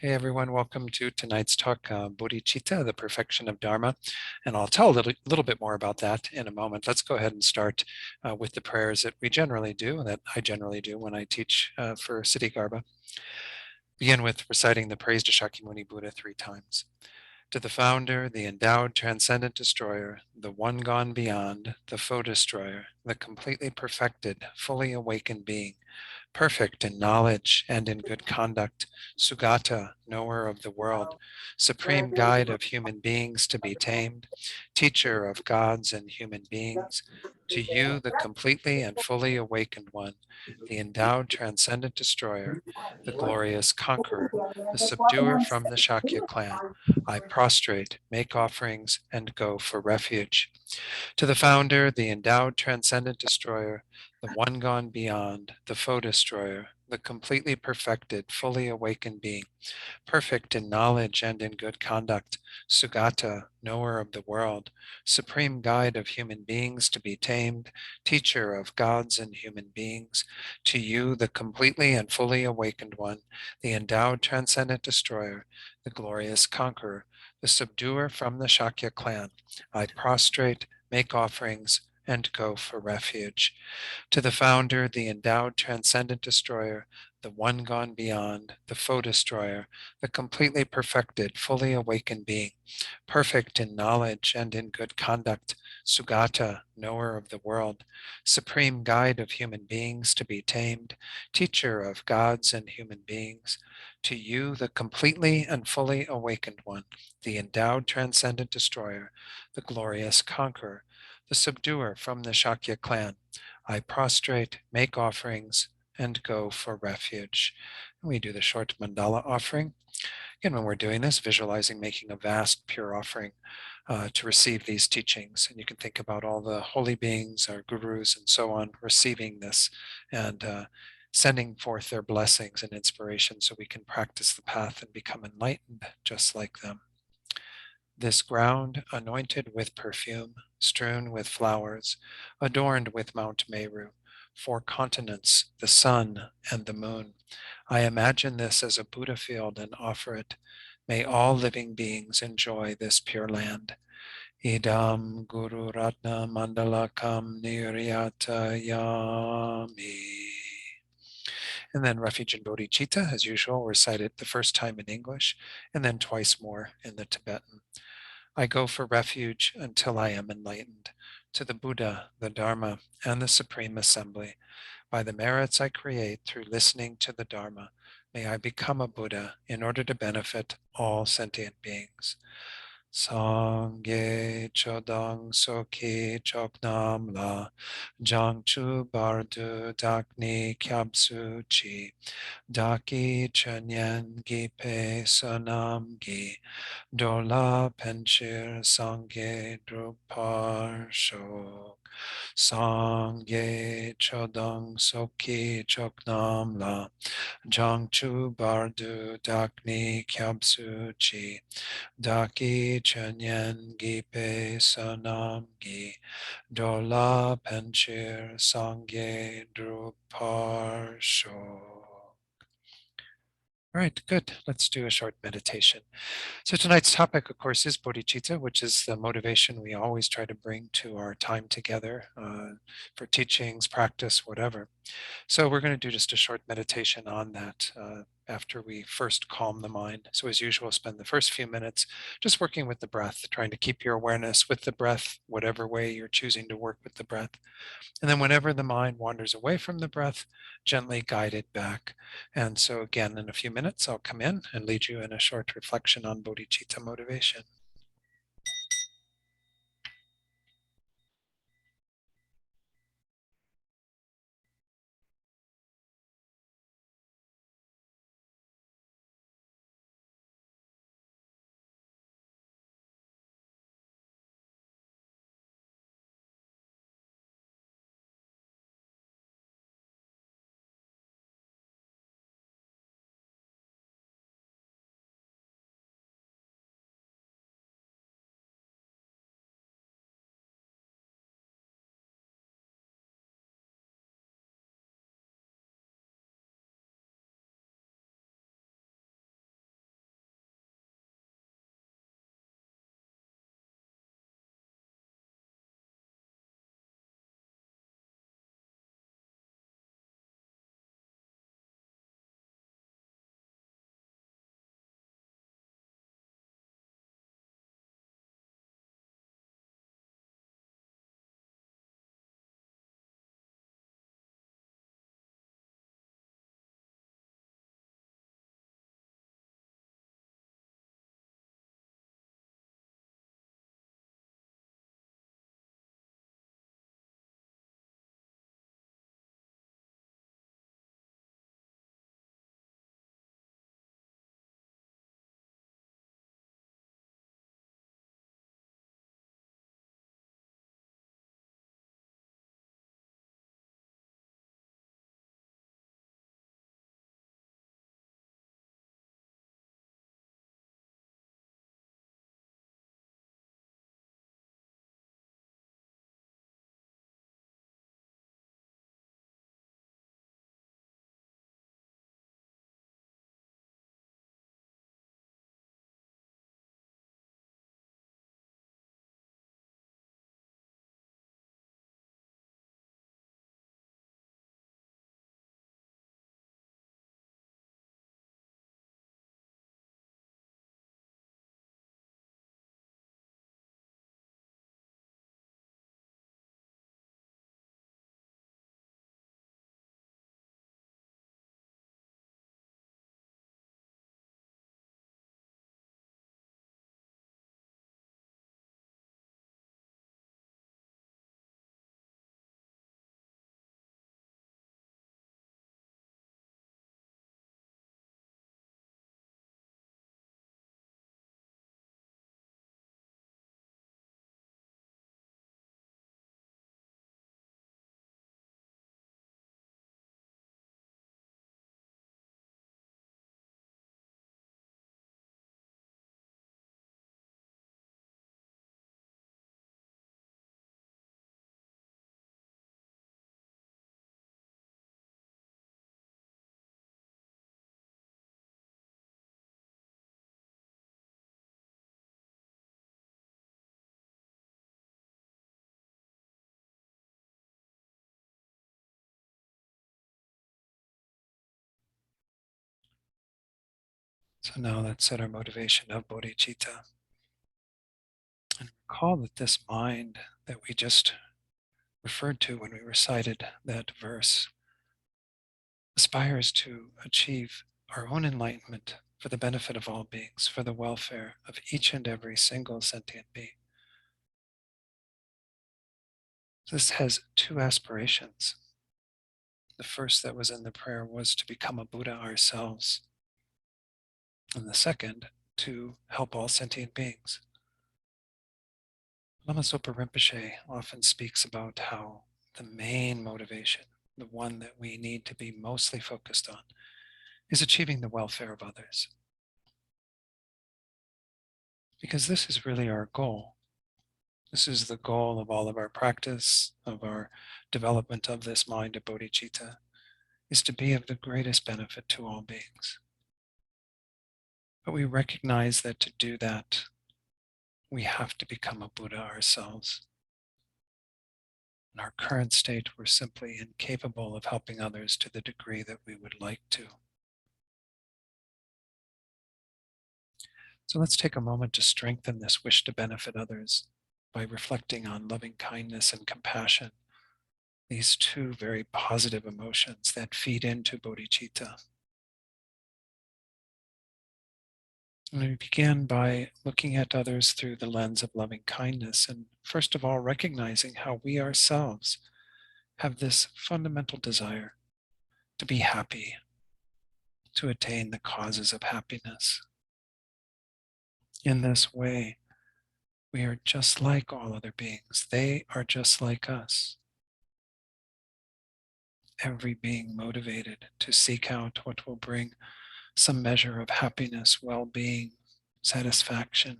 Hey everyone, welcome to tonight's talk, Bodhichitta, the perfection of Dharma. And I'll tell a little bit more about that in a moment. Let's go ahead and start with the prayers that we generally do, that I generally do when I teach for Siddhi Garba. Begin with reciting the praise to Shakyamuni Buddha 3 times. To the founder, the endowed transcendent destroyer, the one gone beyond, the foe destroyer, the completely perfected, fully awakened being, perfect in knowledge and in good conduct, Sugata, knower of the world, supreme guide of human beings to be tamed, teacher of gods and human beings, to you, the completely and fully awakened one, the endowed transcendent destroyer, the glorious conqueror, the subduer from the Shakya clan, I prostrate, make offerings, and go for refuge. To the founder, the endowed transcendent destroyer, the one gone beyond, the foe destroyer, the completely perfected, fully awakened being, perfect in knowledge and in good conduct, Sugata, knower of the world, supreme guide of human beings to be tamed, teacher of gods and human beings, to you, the completely and fully awakened one, the endowed transcendent destroyer, the glorious conqueror, the subduer from the Shakya clan, I prostrate, make offerings, and go for refuge. To the founder, the endowed transcendent destroyer, the one gone beyond, the foe destroyer, the completely perfected, fully awakened being, perfect in knowledge and in good conduct, Sugata, knower of the world, supreme guide of human beings to be tamed, teacher of gods and human beings, to you, the completely and fully awakened one, the endowed transcendent destroyer, the glorious conqueror, the subduer from the Shakya clan, I prostrate, make offerings, and go for refuge. And we do the short mandala offering. Again, when we're doing this, visualizing making a vast, pure offering to receive these teachings. And you can think about all the holy beings, our gurus, and so on, receiving this and sending forth their blessings and inspiration so we can practice the path and become enlightened just like them. This ground, anointed with perfume, strewn with flowers, adorned with Mount Meru, 4 continents, the sun and the moon. I imagine this as a Buddha field and offer it. May all living beings enjoy this pure land. Idam Guru Ratna Mandalakam Niryata Yami. And then Refuge in Bodhicitta, as usual, recite it the first time in English and then twice more in the Tibetan. I go for refuge until I am enlightened, to the Buddha, the Dharma, and the Supreme Assembly. By the merits I create through listening to the Dharma, may I become a Buddha in order to benefit all sentient beings. Sangye chodang soki choknam la jangchu bardu dakni kyabsu chi daki chanyan gipe sonam gi dola penchir sangye drupar shok sangye chodang soki choknam la jangchu bardu dakni kyabsu chi daki chanyan gipe sonam gi dola penchir sangye drupar shok. All right, good. Let's do a short meditation. So tonight's topic, of course, is bodhicitta, which is the motivation we always try to bring to our time together for teachings, practice, whatever. So we're going to do just a short meditation on that after we first calm the mind. So as usual, spend the first few minutes just working with the breath, trying to keep your awareness with the breath, whatever way you're choosing to work with the breath. And then whenever the mind wanders away from the breath, gently guide it back. And so again, in a few minutes, I'll come in and lead you in a short reflection on bodhicitta motivation. So now let's set our motivation of bodhicitta and recall that this mind that we just referred to when we recited that verse aspires to achieve our own enlightenment for the benefit of all beings, for the welfare of each and every single sentient being. This has two aspirations. The first that was in the prayer was to become a Buddha ourselves, and the second, to help all sentient beings. Lama Zopa Rinpoche often speaks about how the main motivation, the one that we need to be mostly focused on, is achieving the welfare of others. Because this is really our goal. This is the goal of all of our practice, of our development of this mind of bodhicitta, is to be of the greatest benefit to all beings. But we recognize that to do that, we have to become a Buddha ourselves. In our current state, we're simply incapable of helping others to the degree that we would like to. So let's take a moment to strengthen this wish to benefit others by reflecting on loving kindness and compassion, these two very positive emotions that feed into bodhicitta. And we begin by looking at others through the lens of loving kindness, and first of all, recognizing how we ourselves have this fundamental desire to be happy, to attain the causes of happiness. In this way, we are just like all other beings. They are just like us. Every being motivated to seek out what will bring some measure of happiness, well-being, satisfaction.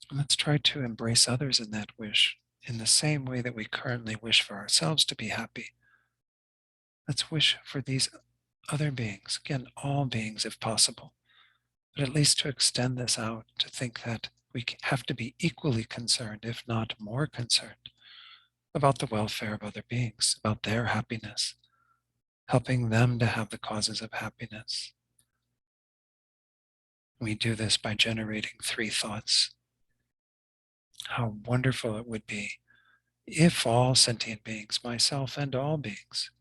And let's try to embrace others in that wish in the same way that we currently wish for ourselves to be happy. Let's wish for these other beings, again, all beings if possible, but at least to extend this out, to think that we have to be equally concerned, if not more concerned, about the welfare of other beings, about their happiness, helping them to have the causes of happiness. We do this by generating three thoughts. How wonderful it would be if all sentient beings, myself and all beings,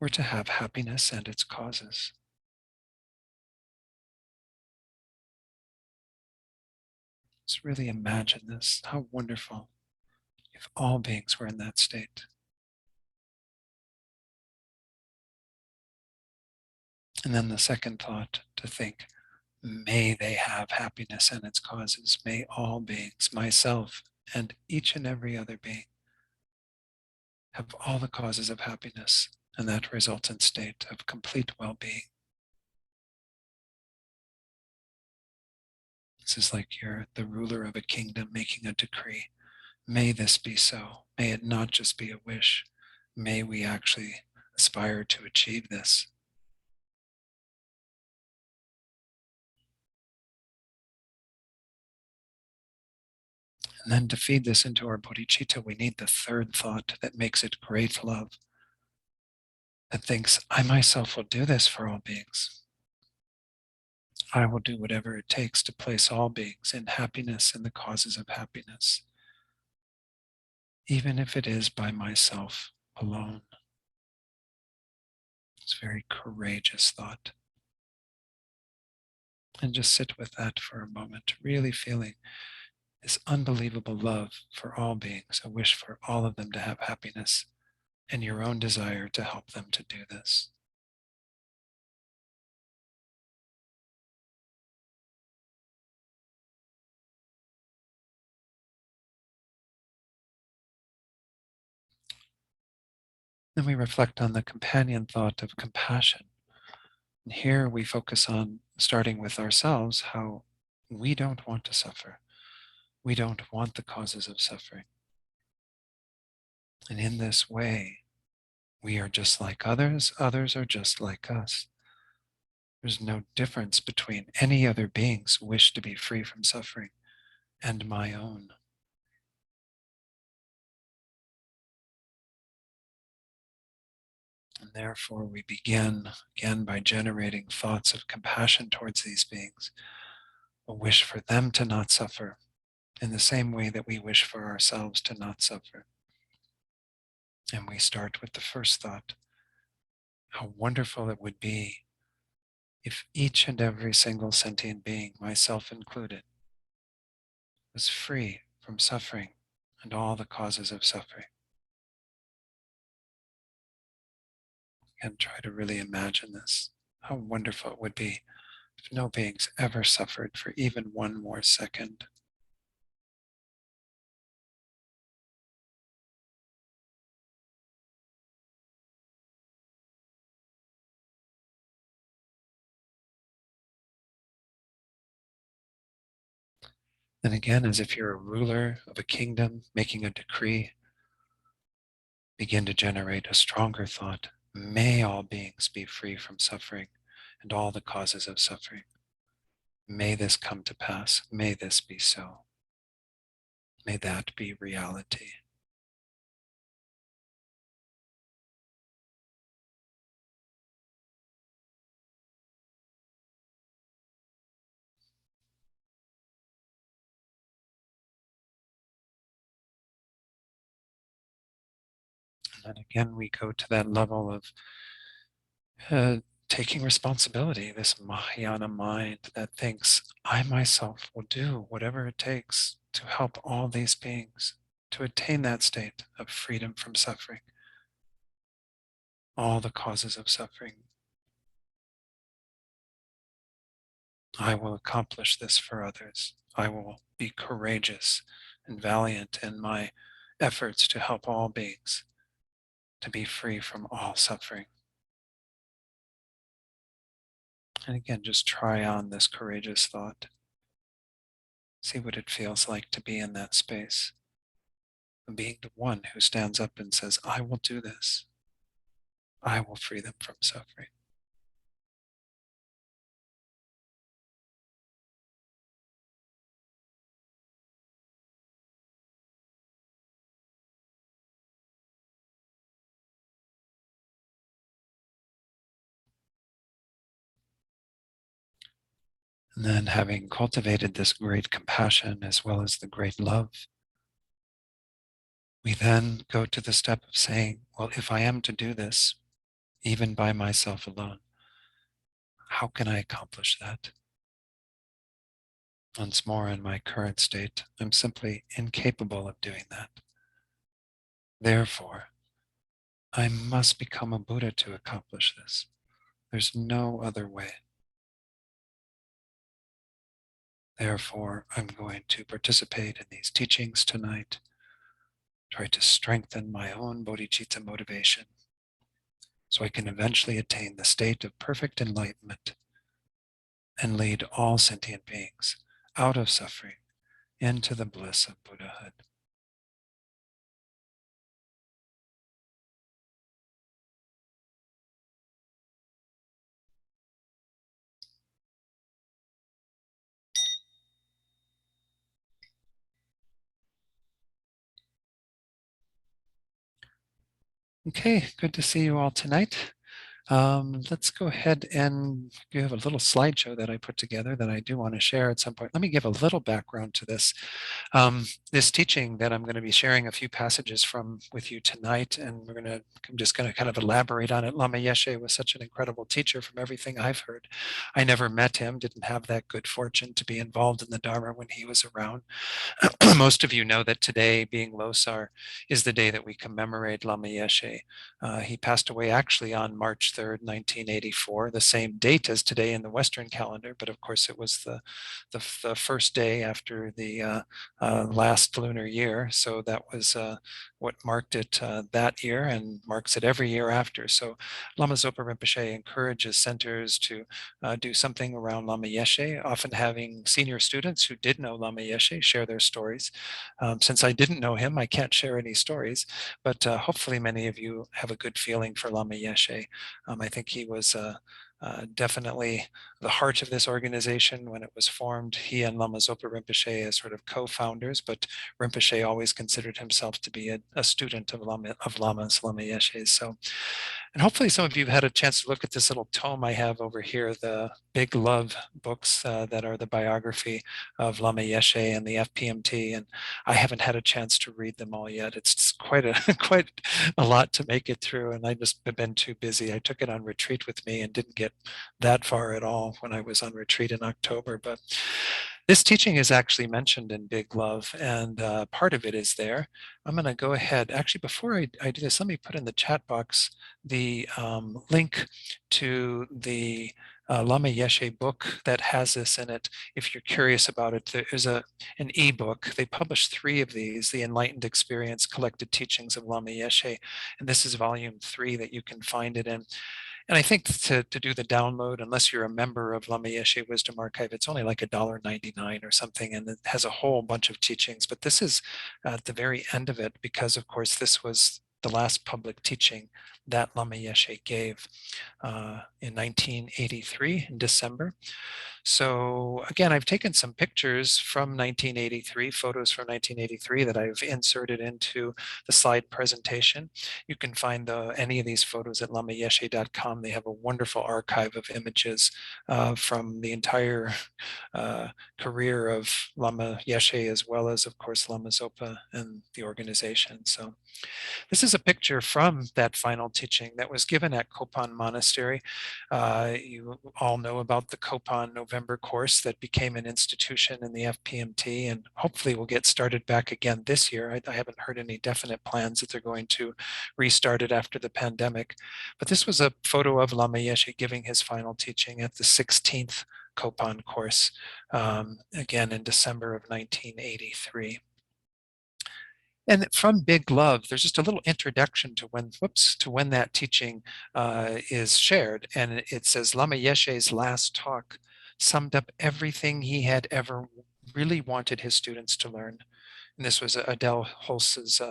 were to have happiness and its causes. Just really imagine this. How wonderful if all beings were in that state. And then the second thought, to think, may they have happiness and its causes. May all beings, myself and each and every other being, have all the causes of happiness, and that resultant state of complete well-being. This is like you're the ruler of a kingdom making a decree. May this be so. May it not just be a wish. May we actually aspire to achieve this. And then to feed this into our bodhicitta, we need the third thought that makes it great love, that thinks, I myself will do this for all beings. I will do whatever it takes to place all beings in happiness and the causes of happiness, even if it is by myself alone. It's a very courageous thought. And just sit with that for a moment, really feeling this unbelievable love for all beings, a wish for all of them to have happiness, and your own desire to help them to do this. Then we reflect on the companion thought of compassion. And here we focus on starting with ourselves, how we don't want to suffer. We don't want the causes of suffering. And in this way, we are just like others, others are just like us. There's no difference between any other being's wish to be free from suffering and my own. therefore, we begin again by generating thoughts of compassion towards these beings, a wish for them to not suffer in the same way that we wish for ourselves to not suffer. And we start with the first thought: how wonderful it would be if each and every single sentient being, myself included, was free from suffering and all the causes of suffering. And try to really imagine this. How wonderful it would be if no beings ever suffered for even one more second. And again, as if you're a ruler of a kingdom making a decree, begin to generate a stronger thought. May all beings be free from suffering and all the causes of suffering. May this come to pass. May this be so. May that be reality. And then again, we go to that level of uh, taking responsibility, this Mahayana mind that thinks, I myself will do whatever it takes to help all these beings to attain that state of freedom from suffering, all the causes of suffering. I will accomplish this for others. I will be courageous and valiant in my efforts to help all beings to be free from all suffering. And again, just try on this courageous thought. See what it feels like to be in that space. And being the one who stands up and says, I will do this. I will free them from suffering. And then, having cultivated this great compassion as well as the great love, we then go to the step of saying, well, if I am to do this, even by myself alone, how can I accomplish that? Once more, in my current state, I'm simply incapable of doing that. Therefore, I must become a Buddha to accomplish this. There's no other way. Therefore, I'm going to participate in these teachings tonight, try to strengthen my own bodhicitta motivation so I can eventually attain the state of perfect enlightenment and lead all sentient beings out of suffering into the bliss of Buddhahood. Okay, good to see you all tonight. Let's go ahead and give a little slideshow that I put together that I do want to share at some point. Let me give a little background to this. This teaching that I'm going to be sharing a few passages from with you tonight, and I'm just going to kind of elaborate on it. Lama Yeshe was such an incredible teacher from everything I've heard. I never met him, didn't have that good fortune to be involved in the Dharma when he was around. Most of you know that today, being Losar, is the day that we commemorate Lama Yeshe. He passed away actually on March 3rd, 1984, the same date as today in the Western calendar, but of course it was the first day after the last lunar year. So that was what marked it that year and marks it every year after. So Lama Zopa Rinpoche encourages centers to do something around Lama Yeshe, often having senior students who did know Lama Yeshe share their stories. Since I didn't know him, I can't share any stories, but hopefully many of you have a good feeling for Lama Yeshe. I think he was definitely the heart of this organization when it was formed. He and Lama Zopa Rinpoche as sort of co-founders, but Rinpoche always considered himself to be a student of Lamas, Lama Yeshe. So And hopefully some of you have had a chance to look at this little tome I have over here, the Big Love books that are the biography of Lama Yeshe and the FPMT. And I haven't had a chance to read them all yet. It's quite a quite a lot to make it through, and I just have been too busy. I took it on retreat with me and didn't get that far at all when I was on retreat in October. But this teaching is actually mentioned in Big Love, and part of it is there. I'm going to go ahead. Actually, before I do this, let me put in the chat box the link to the Lama Yeshe book that has this in it. If you're curious about it, there's an ebook. They published 3 of these, The Enlightened Experience, Collected Teachings of Lama Yeshe. And this is volume 3 that you can find it in. And I think to do the download, unless you're a member of Lama Yeshe Wisdom Archive, it's only like $1.99 or something, and it has a whole bunch of teachings. But this is at the very end of it, because of course this was the last public teaching that Lama Yeshe gave in 1983 in December. So again, I've taken some pictures from 1983, photos from 1983 that I've inserted into the slide presentation. You can find any of these photos at lamayeshe.com. They have a wonderful archive of images from the entire career of Lama Yeshe, as well as, of course, Lama Zopa and the organization. So this is a picture from that final teaching that was given at Kopan Monastery. You all know about the Kopan November course that became an institution in the FPMT, and hopefully will get started back again this year. I haven't heard any definite plans that they're going to restart it after the pandemic. But this was a photo of Lama Yeshe giving his final teaching at the 16th Kopan course, again in December of 1983. And from Big Love, there's just a little introduction to when that teaching is shared. And it says Lama Yeshe's last talk summed up everything he had ever really wanted his students to learn. And this was Adele Holz's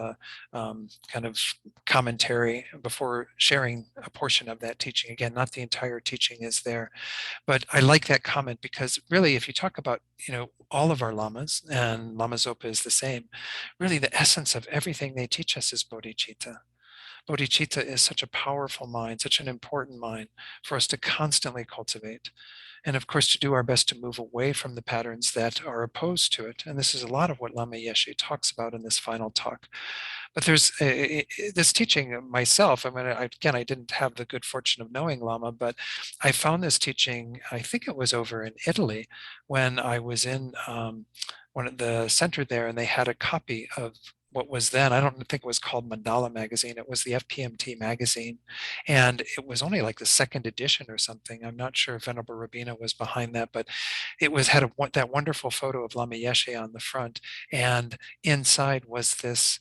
kind of commentary before sharing a portion of that teaching. Again, not the entire teaching is there, but I like that comment, because really, if you talk about, all of our lamas, and Lama Zopa is the same, really the essence of everything they teach us is bodhicitta. Bodhicitta is such a powerful mind, such an important mind for us to constantly cultivate. And of course, to do our best to move away from the patterns that are opposed to it. And this is a lot of what Lama Yeshe talks about in this final talk. But there's this teaching myself. I mean, again, I didn't have the good fortune of knowing Lama, but I found this teaching, I think it was over in Italy, when I was in one of the center there, and they had a copy of what was then, I don't think it was called Mandala magazine, it was the FPMT magazine. And it was only like the 2nd edition or something. I'm not sure if Venerable Rabina was behind that, but it had that wonderful photo of Lama Yeshe on the front. And inside was this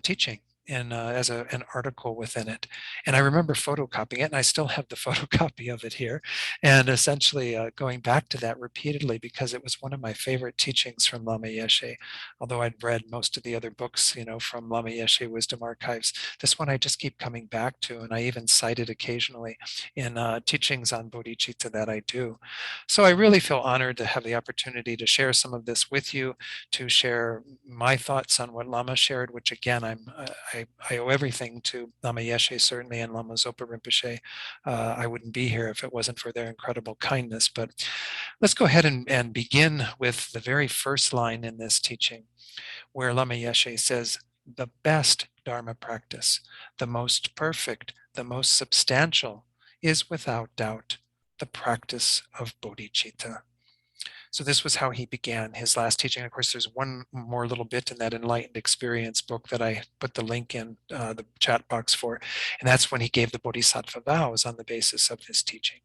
teaching as an article within it. And I remember photocopying it, and I still have the photocopy of it here, and essentially going back to that repeatedly, because it was one of my favorite teachings from Lama Yeshe. Although I'd read most of the other books, from Lama Yeshe Wisdom Archives, this one I just keep coming back to, and I even cite it occasionally in teachings on bodhicitta that I do. So I really feel honored to have the opportunity to share some of this with you, to share my thoughts on what Lama shared, which again, I owe everything to Lama Yeshe, certainly, and Lama Zopa Rinpoche. I wouldn't be here if it wasn't for their incredible kindness. But let's go ahead and begin with the very first line in this teaching, where Lama Yeshe says, the best Dharma practice, the most perfect, the most substantial, is without doubt the practice of bodhicitta. So this was how he began his last teaching. Of course, there's one more little bit in that Enlightened Experience book that I put the link in the chat box for, and that's when he gave the Bodhisattva vows on the basis of this teaching.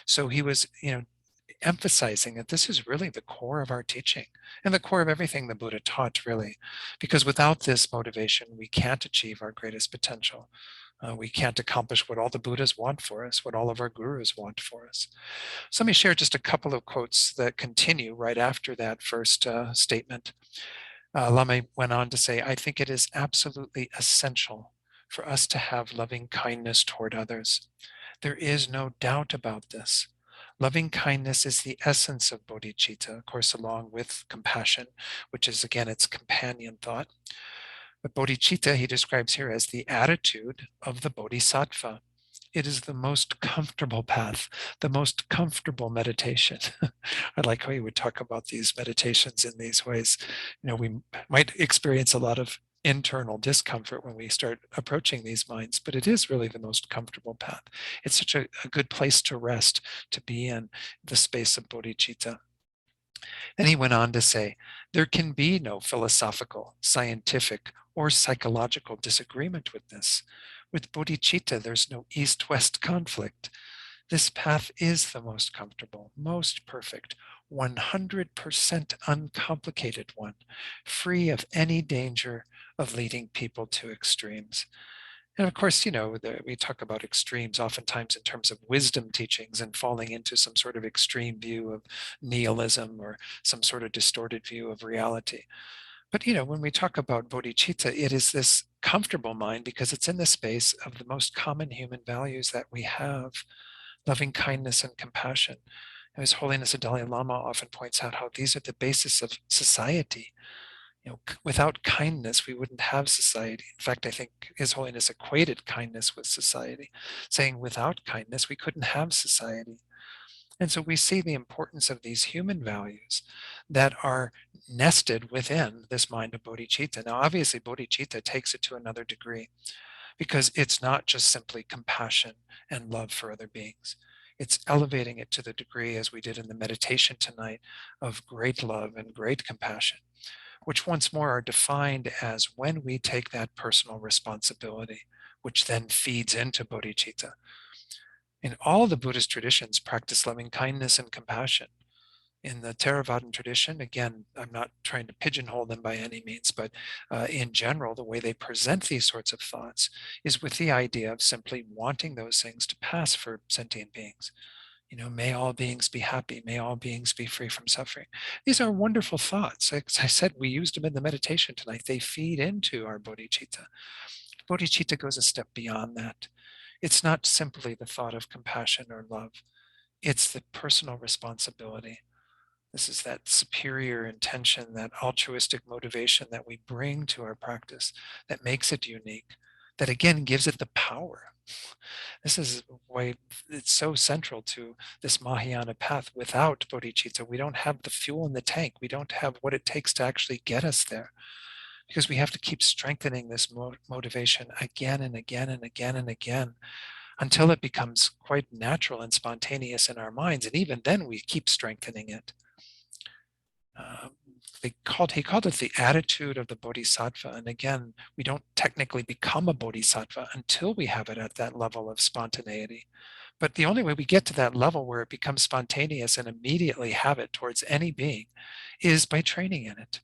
So he was, emphasizing that this is really the core of our teaching and the core of everything the Buddha taught, really, because without this motivation, we can't achieve our greatest potential. We can't accomplish what all the Buddhas want for us, what all of our gurus want for us. So let me share just a couple of quotes that continue right after that first statement. Lama went on to say, I think it is absolutely essential for us to have loving kindness toward others. There is no doubt about this. Loving kindness is the essence of bodhicitta, of course, along with compassion, which is, again, its companion thought. But bodhicitta he describes here as the attitude of the bodhisattva. It is the most comfortable path, the most comfortable meditation. I like how you would talk about these meditations in these ways. We might experience a lot of internal discomfort when we start approaching these minds, but it is really the most comfortable path. It's such a good place to rest, to be in the space of bodhicitta. Then he went on to say, there can be no philosophical, scientific, or psychological disagreement with this. With bodhicitta, there's no east-west conflict. This path is the most comfortable, most perfect, 100% uncomplicated one, free of any danger of leading people to extremes. And of course, we talk about extremes oftentimes in terms of wisdom teachings and falling into some sort of extreme view of nihilism or some sort of distorted view of reality. But, when we talk about bodhicitta, it is this comfortable mind because it's in the space of the most common human values that we have, loving kindness and compassion. And His Holiness the Dalai Lama often points out how these are the basis of society. Without kindness, we wouldn't have society. In fact, I think His Holiness equated kindness with society, saying without kindness, we couldn't have society. And so we see the importance of these human values that are nested within this mind of bodhicitta. Now, obviously, bodhicitta takes it to another degree because it's not just simply compassion and love for other beings. It's elevating it to the degree, as we did in the meditation tonight, of great love and great compassion, which once more are defined as when we take that personal responsibility, which then feeds into bodhicitta. In all the Buddhist traditions, practice loving kindness and compassion. In the Theravadan tradition, again, I'm not trying to pigeonhole them by any means, but in general, the way they present these sorts of thoughts is with the idea of simply wanting those things to pass for sentient beings. May all beings be happy. May all beings be free from suffering. These are wonderful thoughts. As I said, we used them in the meditation tonight. They feed into our bodhicitta. Bodhicitta goes a step beyond that. It's not simply the thought of compassion or love. It's the personal responsibility. This is that superior intention, that altruistic motivation that we bring to our practice that makes it unique, that again gives it the power. This is why it's so central to this Mahayana path. Without bodhicitta, we don't have the fuel in the tank. We don't have what it takes to actually get us there, because we have to keep strengthening this motivation again and again and again and again until it becomes quite natural and spontaneous in our minds. And even then we keep strengthening it. He called it the attitude of the bodhisattva. And again, we don't technically become a bodhisattva until we have it at that level of spontaneity. But the only way we get to that level where it becomes spontaneous and immediately have it towards any being is by training in it.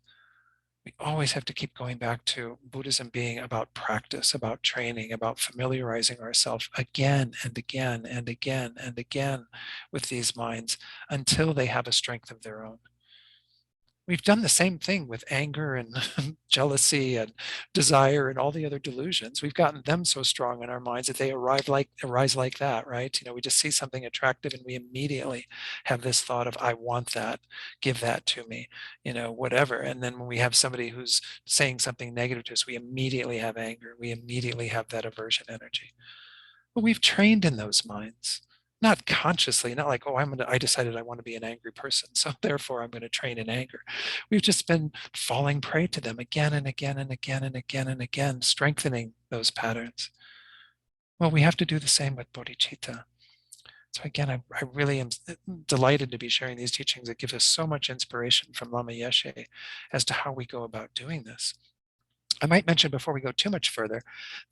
We always have to keep going back to Buddhism being about practice, about training, about familiarizing ourselves again and again and again and again with these minds until they have a strength of their own. We've done the same thing with anger and jealousy and desire and all the other delusions. We've gotten them so strong in our minds that they arise like that, right? We just see something attractive and we immediately have this thought of, I want that, give that to me, whatever. And then when we have somebody who's saying something negative to us, we immediately have anger. We immediately have that aversion energy. But we've trained in those minds. Not consciously, not like, I decided I want to be an angry person, so therefore I'm going to train in anger. We've just been falling prey to them again and again and again and again and again, strengthening those patterns. Well, we have to do the same with bodhicitta. So again, I really am delighted to be sharing these teachings that give us so much inspiration from Lama Yeshe as to how we go about doing this. I might mention before we go too much further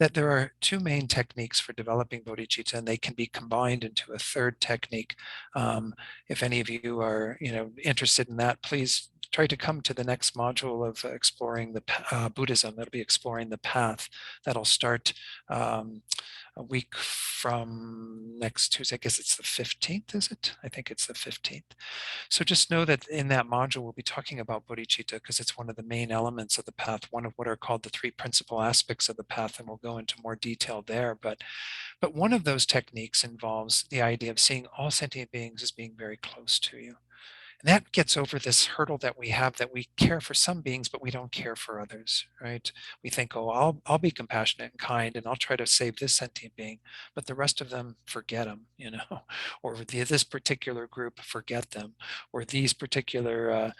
that there are two main techniques for developing bodhicitta, and they can be combined into a third technique. If any of you are interested in that, please try to come to the next module of exploring the Buddhism. That'll be exploring the path. That'll start a week from next Tuesday. I guess it's the 15th, is it? I think it's the 15th. So just know that in that module, we'll be talking about bodhicitta because it's one of the main elements of the path, one of what are called the three principal aspects of the path, and we'll go into more detail there. But one of those techniques involves the idea of seeing all sentient beings as being very close to you. And that gets over this hurdle that we have, that we care for some beings, but we don't care for others, right? We think, oh, I'll be compassionate and kind, and I'll try to save this sentient being, but the rest of them, forget them, or this particular group, forget them, or these particular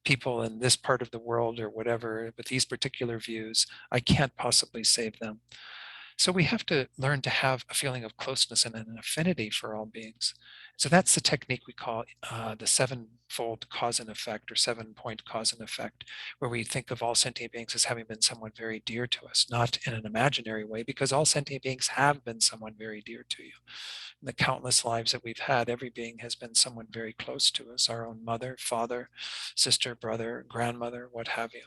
people in this part of the world or whatever, with these particular views, I can't possibly save them. So we have to learn to have a feeling of closeness and an affinity for all beings. So that's the technique we call the sevenfold cause and effect, or 7-point cause and effect, where we think of all sentient beings as having been someone very dear to us, not in an imaginary way, because all sentient beings have been someone very dear to you. In the countless lives that we've had, every being has been someone very close to us, our own mother, father, sister, brother, grandmother, what have you.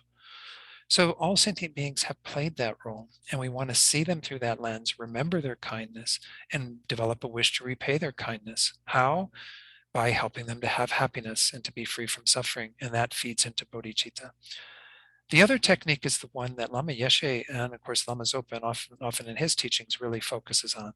So all sentient beings have played that role, and we want to see them through that lens, remember their kindness, and develop a wish to repay their kindness. How? By helping them to have happiness and to be free from suffering, and that feeds into bodhicitta. The other technique is the one that Lama Yeshe and, of course, Lama Zopa often in his teachings really focuses on,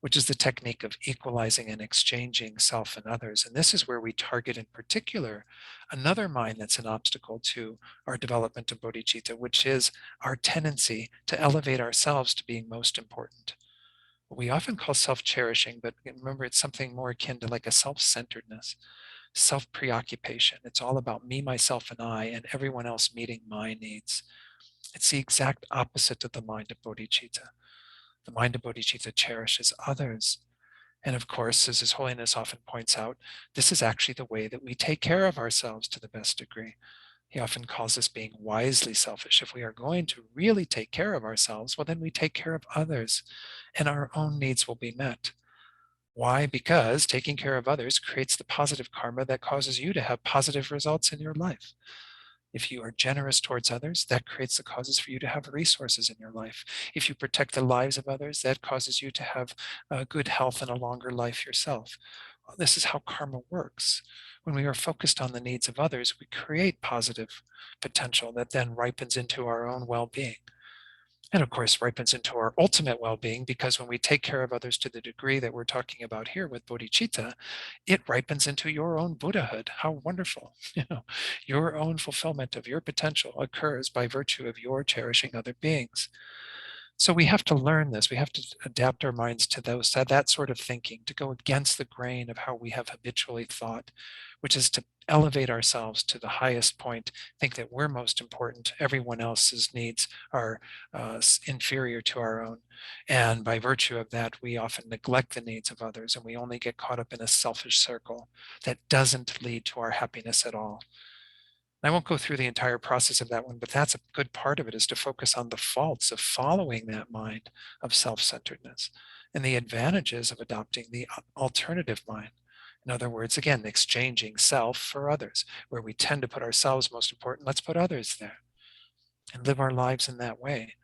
which is the technique of equalizing and exchanging self and others. And this is where we target in particular another mind that's an obstacle to our development of bodhicitta, which is our tendency to elevate ourselves to being most important. We often call self-cherishing, but remember, it's something more akin to like a self-centeredness, self-preoccupation. It's all about me, myself, and I, and everyone else meeting my needs. It's the exact opposite of the mind of bodhicitta. The mind of bodhicitta cherishes others. And of course, as His Holiness often points out, this is actually the way that we take care of ourselves to the best degree. He often calls this being wisely selfish. If we are going to really take care of ourselves, well, then we take care of others, and our own needs will be met. Why? Because taking care of others creates the positive karma that causes you to have positive results in your life. If you are generous towards others, that creates the causes for you to have resources in your life. If you protect the lives of others, that causes you to have good health and a longer life yourself. Well, this is how karma works. When we are focused on the needs of others, we create positive potential that then ripens into our own well-being. And of course, ripens into our ultimate well-being, because when we take care of others to the degree that we're talking about here with bodhicitta, it ripens into your own Buddhahood. How wonderful. Your own fulfillment of your potential occurs by virtue of your cherishing other beings. So we have to learn this. We have to adapt our minds to that sort of thinking, to go against the grain of how we have habitually thought, which is to elevate ourselves to the highest point, think that we're most important, everyone else's needs are inferior to our own. And by virtue of that, we often neglect the needs of others, and we only get caught up in a selfish circle that doesn't lead to our happiness at all. I won't go through the entire process of that one, but that's a good part of it, is to focus on the faults of following that mind of self-centeredness and the advantages of adopting the alternative mind. In other words, again, exchanging self for others, where we tend to put ourselves most important, let's put others there and live our lives in that way.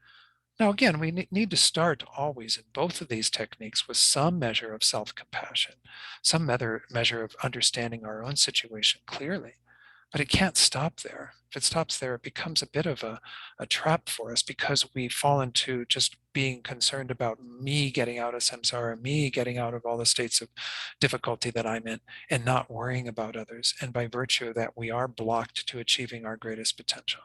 Now, again, we need to start always in both of these techniques with some measure of self-compassion, some measure of understanding our own situation clearly. But it can't stop there. If it stops there, it becomes a bit of a trap for us, because we fall into just being concerned about me getting out of samsara, me getting out of all the states of difficulty that I'm in, and not worrying about others. And by virtue of that, we are blocked to achieving our greatest potential.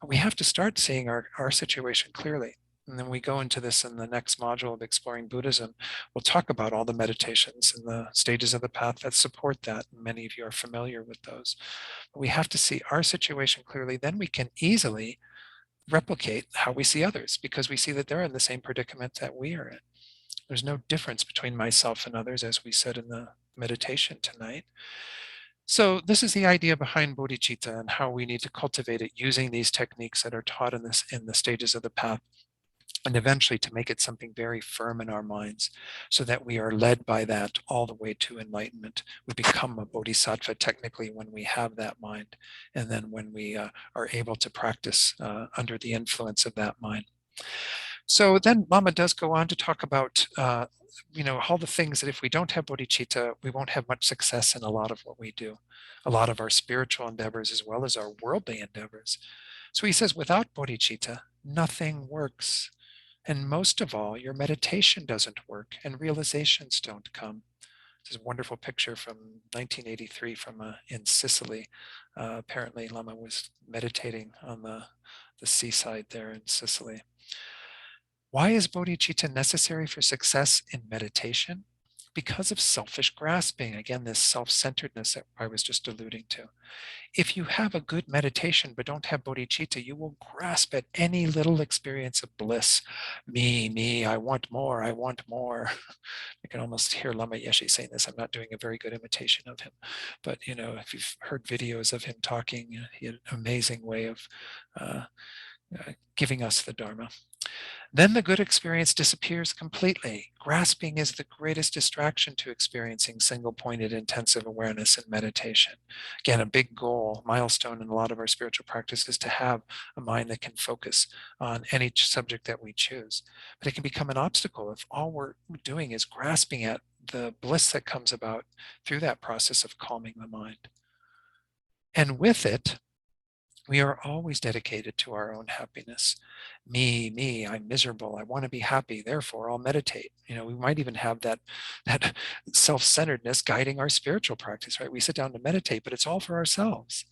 But we have to start seeing our situation clearly. And then we go into this in the next module of Exploring Buddhism. We'll talk about all the meditations and the stages of the path that support that. Many of you are familiar with those. But we have to see our situation clearly. Then we can easily replicate how we see others, because we see that they're in the same predicament that we are in. There's no difference between myself and others, as we said in the meditation tonight. So this is the idea behind bodhicitta, and how we need to cultivate it using these techniques that are taught in the stages of the path, and eventually to make it something very firm in our minds, so that we are led by that all the way to enlightenment. We become a bodhisattva technically when we have that mind, and then when we are able to practice under the influence of that mind. So then Lama does go on to talk about all the things that if we don't have bodhicitta, we won't have much success in a lot of what we do, a lot of our spiritual endeavors as well as our worldly endeavors. So he says, without bodhicitta, nothing works. And most of all, your meditation doesn't work and realizations don't come. This is a wonderful picture from 1983 from in Sicily. Apparently Lama was meditating on the seaside there in Sicily. Why is bodhicitta necessary for success in meditation? Because of selfish grasping. Again, this self-centeredness that I was just alluding to. If you have a good meditation but don't have bodhicitta, you will grasp at any little experience of bliss. Me, I want more, I want more. I can almost hear Lama Yeshe saying this. I'm not doing a very good imitation of him. But, if you've heard videos of him talking, he had an amazing way of uh, giving us the Dharma. Then the good experience disappears completely. Grasping is the greatest distraction to experiencing single-pointed intensive awareness and meditation. Again, a big goal, milestone in a lot of our spiritual practice is to have a mind that can focus on any subject that we choose. But it can become an obstacle if all we're doing is grasping at the bliss that comes about through that process of calming the mind. And with it, we are always dedicated to our own happiness. Me, I'm miserable. I want to be happy. Therefore, I'll meditate. We might even have that self-centeredness guiding our spiritual practice, right? We sit down to meditate, but it's all for ourselves.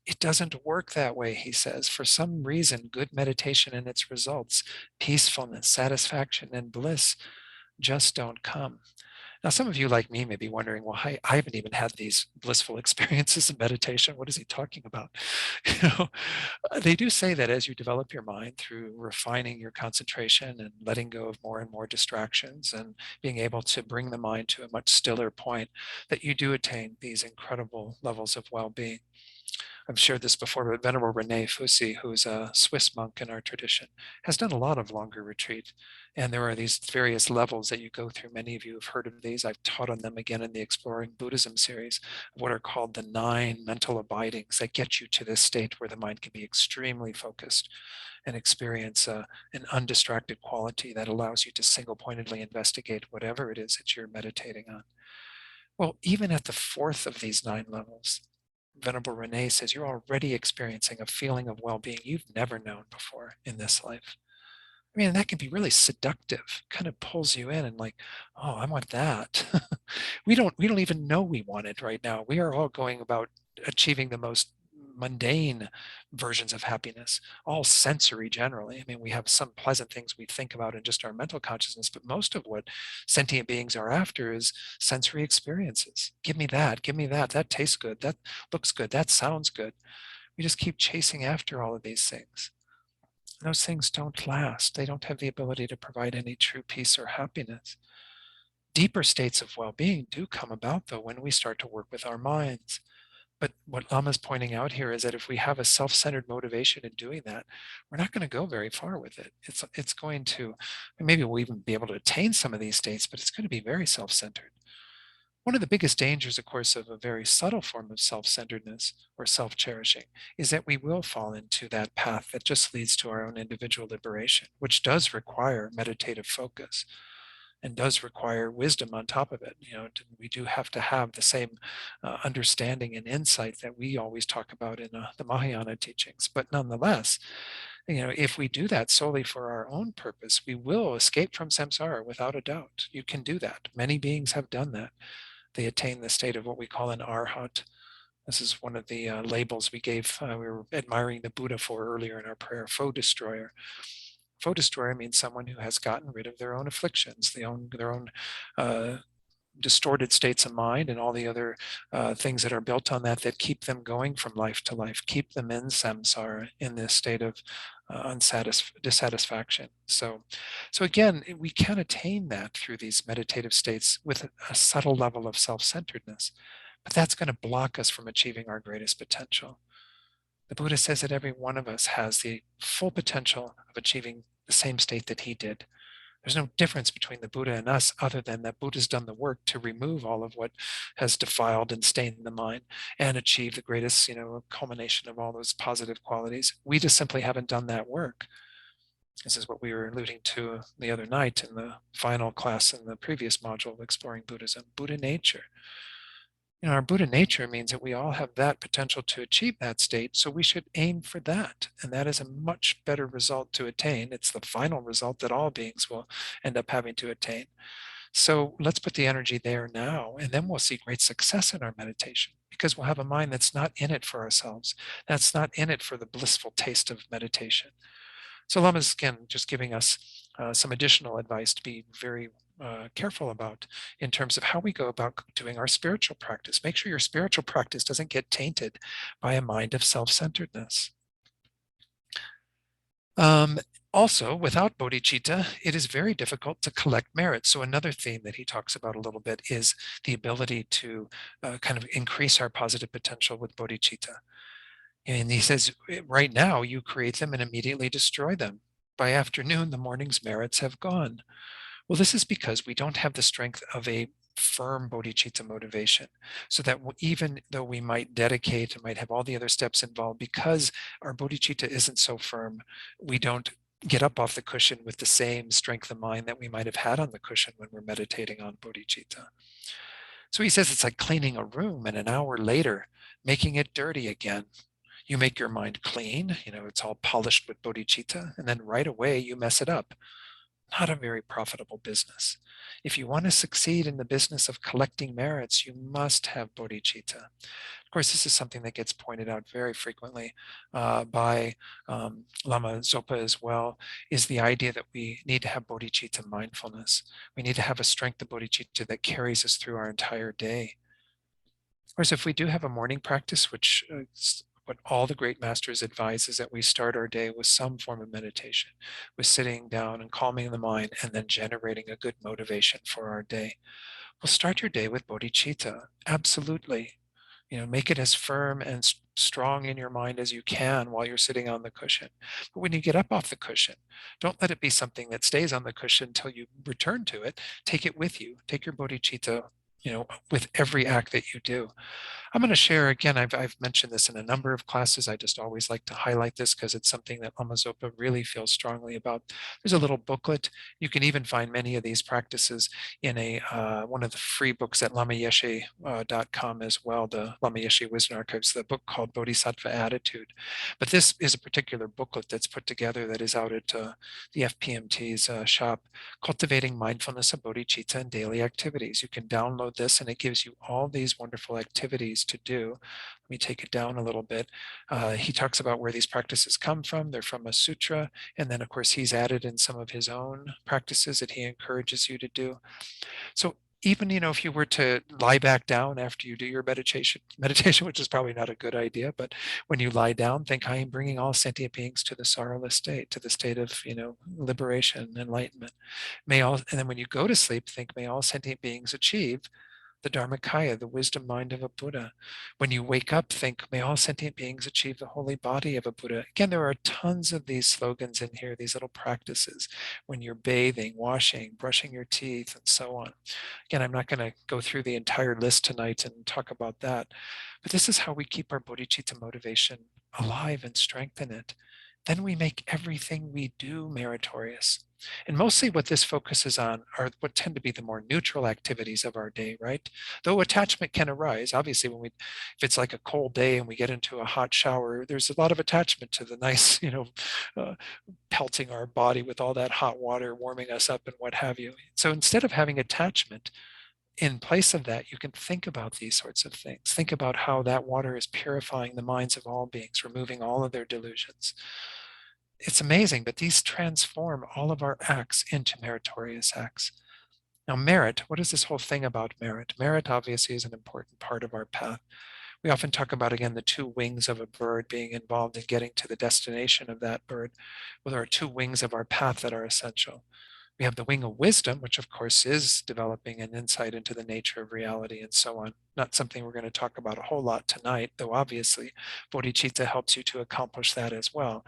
It doesn't work that way, he says. For some reason, good meditation and its results, peacefulness, satisfaction, and bliss just don't come. Now, some of you like me may be wondering, well, I haven't even had these blissful experiences of meditation. What is he talking about? They do say that as you develop your mind through refining your concentration and letting go of more and more distractions and being able to bring the mind to a much stiller point, that you do attain these incredible levels of well-being. I've shared this before, but Venerable Rene Fussi, who's a Swiss monk in our tradition, has done a lot of longer retreat. And there are these various levels that you go through. Many of you have heard of these. I've taught on them again in the Exploring Buddhism series, what are called the 9 mental abidings that get you to this state where the mind can be extremely focused and experience an undistracted quality that allows you to single-pointedly investigate whatever it is that you're meditating on. Well, even at the 4th of these 9 levels, Venerable Rene says you're already experiencing a feeling of well-being you've never known before in this life. I mean, that can be really seductive, kind of pulls you in and like, oh, I want that. We don't even know we want it right now. We are all going about achieving the most mundane versions of happiness, all sensory generally. I mean, we have some pleasant things we think about in just our mental consciousness, but most of what sentient beings are after is sensory experiences. Give me that, that tastes good, that looks good, that sounds good. We just keep chasing after all of these things. Those things don't last. They don't have the ability to provide any true peace or happiness. Deeper states of well-being do come about, though, when we start to work with our minds. But what Lama's pointing out here is that if we have a self-centered motivation in doing that, we're not going to go very far with it. It's going to, maybe we'll even be able to attain some of these states, but it's going to be very self-centered. One of the biggest dangers, of course, of a very subtle form of self-centeredness or self-cherishing is that we will fall into that path that just leads to our own individual liberation, which does require meditative focus and does require wisdom on top of it. We do have to have the same understanding and insight that we always talk about in the Mahayana teachings. But nonetheless, if we do that solely for our own purpose, we will escape from samsara without a doubt. You can do that. Many beings have done that. They attain the state of what we call an arhat. This is one of the labels we gave, we were admiring the Buddha for earlier in our prayer, foe destroyer. Foe destroyer means someone who has gotten rid of their own afflictions, their own distorted states of mind and all the other things that are built on that keep them going from life to life, keep them in samsara, in this state of dissatisfaction. So again, we can attain that through these meditative states with a subtle level of self-centeredness, but that's going to block us from achieving our greatest potential. The Buddha says that every one of us has the full potential of achieving the same state that he did. There's no difference between the Buddha and us other than that Buddha's done the work to remove all of what has defiled and stained the mind and achieve the greatest, culmination of all those positive qualities. We just simply haven't done that work. This is what we were alluding to the other night in the final class in the previous module of Exploring Buddhism, Buddha nature. Our Buddha nature means that we all have that potential to achieve that state, so we should aim for that. And that is a much better result to attain. It's the final result that all beings will end up having to attain. So let's put the energy there now, and then we'll see great success in our meditation because we'll have a mind that's not in it for ourselves. That's not in it for the blissful taste of meditation. So Lama's, again, just giving us some additional advice to be very careful about in terms of how we go about doing our spiritual practice. Make sure your spiritual practice doesn't get tainted by a mind of self-centeredness. Um, Also, without bodhicitta, it is very difficult to collect merit. So another theme that he talks about a little bit is the ability to kind of increase our positive potential with bodhicitta. And he says, right now, you create them and immediately destroy them. By afternoon, the morning's merits have gone. Well, this is because we don't have the strength of a firm bodhicitta motivation. So that even though we might dedicate and might have all the other steps involved, because our bodhicitta isn't so firm, we don't get up off the cushion with the same strength of mind that we might have had on the cushion when we're meditating on bodhicitta. So he says it's like cleaning a room and an hour later, making it dirty again. You make your mind clean, it's all polished with bodhicitta, and then right away you mess it up. Not a very profitable business. If you want to succeed in the business of collecting merits, you must have bodhicitta. Of course, this is something that gets pointed out very frequently by Lama Zopa as well, is the idea that we need to have bodhicitta mindfulness. We need to have a strength of bodhicitta that carries us through our entire day. Of course, if we do have a morning practice, which what all the great masters advise is that we start our day with some form of meditation, with sitting down and calming the mind and then generating a good motivation for our day. Well, start your day with bodhicitta. Absolutely. Make it as firm and strong in your mind as you can while you're sitting on the cushion. But when you get up off the cushion, don't let it be something that stays on the cushion until you return to it. Take it with you. Take your bodhicitta, with every act that you do. I'm going to share again. I've mentioned this in a number of classes. I just always like to highlight this because it's something that Lama Zopa really feels strongly about. There's a little booklet. You can even find many of these practices in one of the free books at lamayeshe.com as well, the Lama Yeshe Wisdom Archives, the book called Bodhisattva Attitude. But this is a particular booklet that's put together that is out at the FPMT's shop, Cultivating Mindfulness of Bodhicitta and Daily Activities. You can download this and it gives you all these wonderful activities to do. Let me take it down a little bit. He talks about where these practices come from. They're from a sutra. And then, of course, he's added in some of his own practices that he encourages you to do. So even, if you were to lie back down after you do your meditation, which is probably not a good idea, but when you lie down, think, I am bringing all sentient beings to the sorrowless state, to the state of, liberation, enlightenment. And then when you go to sleep, think, may all sentient beings achieve the Dharmakaya, the wisdom mind of a Buddha. When you wake up, think, may all sentient beings achieve the holy body of a Buddha. Again, there are tons of these slogans in here, these little practices when you're bathing, washing, brushing your teeth, and so on. Again, I'm not going to go through the entire list tonight and talk about that, but this is how we keep our bodhicitta motivation alive and strengthen it. Then we make everything we do meritorious. And mostly what this focuses on are what tend to be the more neutral activities of our day, right? Though attachment can arise. Obviously, if it's like a cold day and we get into a hot shower, there's a lot of attachment to the nice, uh, pelting our body with all that hot water, warming us up and what have you. So instead of having attachment, in place of that, you can think about these sorts of things. Think about how that water is purifying the minds of all beings, removing all of their delusions. It's amazing, but these transform all of our acts into meritorious acts. Now, merit, what is this whole thing about merit? Merit obviously is an important part of our path. We often talk about, again, the two wings of a bird being involved in getting to the destination of that bird. Well, there are two wings of our path that are essential. We have the wing of wisdom, which of course is developing an insight into the nature of reality and so on. Not something we're going to talk about a whole lot tonight, though obviously bodhicitta helps you to accomplish that as well.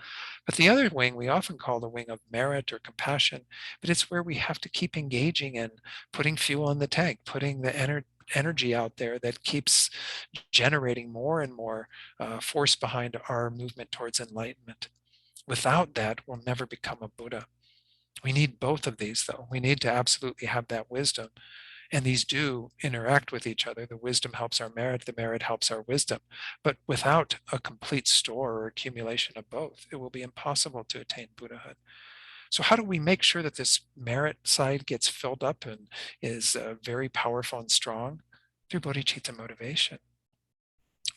But the other wing we often call the wing of merit or compassion, but it's where we have to keep engaging in putting fuel in the tank, putting the energy out there that keeps generating more and more force behind our movement towards enlightenment. Without that, we'll never become a Buddha. We need both of these, though. We need to absolutely have that wisdom. And these do interact with each other. The wisdom helps our merit, the merit helps our wisdom. But without a complete store or accumulation of both, it will be impossible to attain Buddhahood. So how do we make sure that this merit side gets filled up and is very powerful and strong? Through bodhicitta motivation.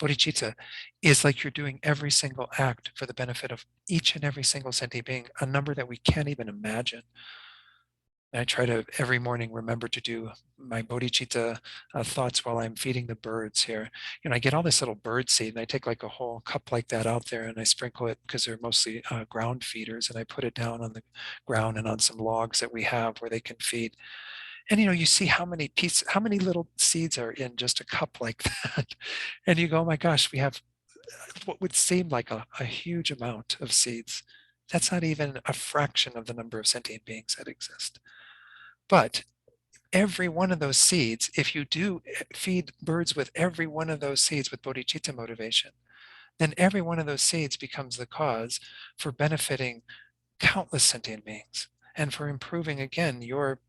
Bodhicitta is like you're doing every single act for the benefit of each and every single sentient being, a number that we can't even imagine. And I try to every morning remember to do my bodhicitta thoughts while I'm feeding the birds here. I get all this little bird seed and I take like a whole cup like that out there and I sprinkle it because they're mostly ground feeders, and I put it down on the ground and on some logs that we have where they can feed. And you see how many little seeds are in just a cup like that. And you go, oh my gosh, we have what would seem like a huge amount of seeds. That's not even a fraction of the number of sentient beings that exist. But every one of those seeds, if you do feed birds with every one of those seeds with bodhicitta motivation, then every one of those seeds becomes the cause for benefiting countless sentient beings and for improving, again, your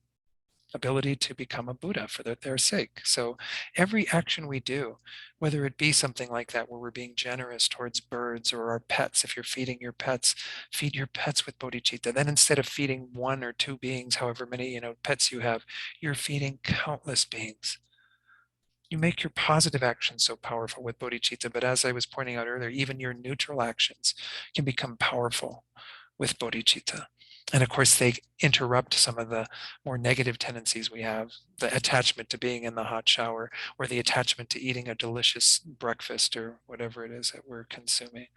ability to become a Buddha for their sake. So every action we do, whether it be something like that where we're being generous towards birds or our pets, if you're feeding your pets, feed your pets with bodhicitta. Then instead of feeding one or two beings, however many pets you have, you're feeding countless beings. You make your positive actions so powerful with bodhicitta, but as I was pointing out earlier, even your neutral actions can become powerful with bodhicitta. And of course, they interrupt some of the more negative tendencies we have, the attachment to being in the hot shower, or the attachment to eating a delicious breakfast or whatever it is that we're consuming.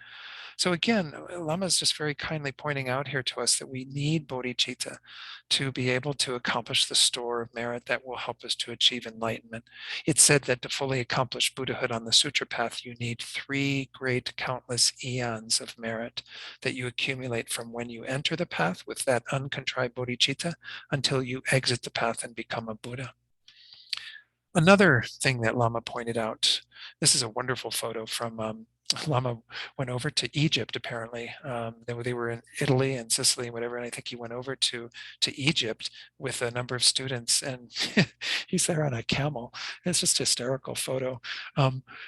So again, Lama is just very kindly pointing out here to us that we need bodhicitta to be able to accomplish the store of merit that will help us to achieve enlightenment. It's said that to fully accomplish Buddhahood on the sutra path, you need 3 great countless eons of merit that you accumulate from when you enter the path with that uncontrived bodhicitta until you exit the path and become a Buddha. Another thing that Lama pointed out, this is a wonderful photo from Lama went over to Egypt, apparently. They were in Italy and Sicily and whatever, and I think he went over to Egypt with a number of students, and he's there on a camel. It's just a hysterical photo.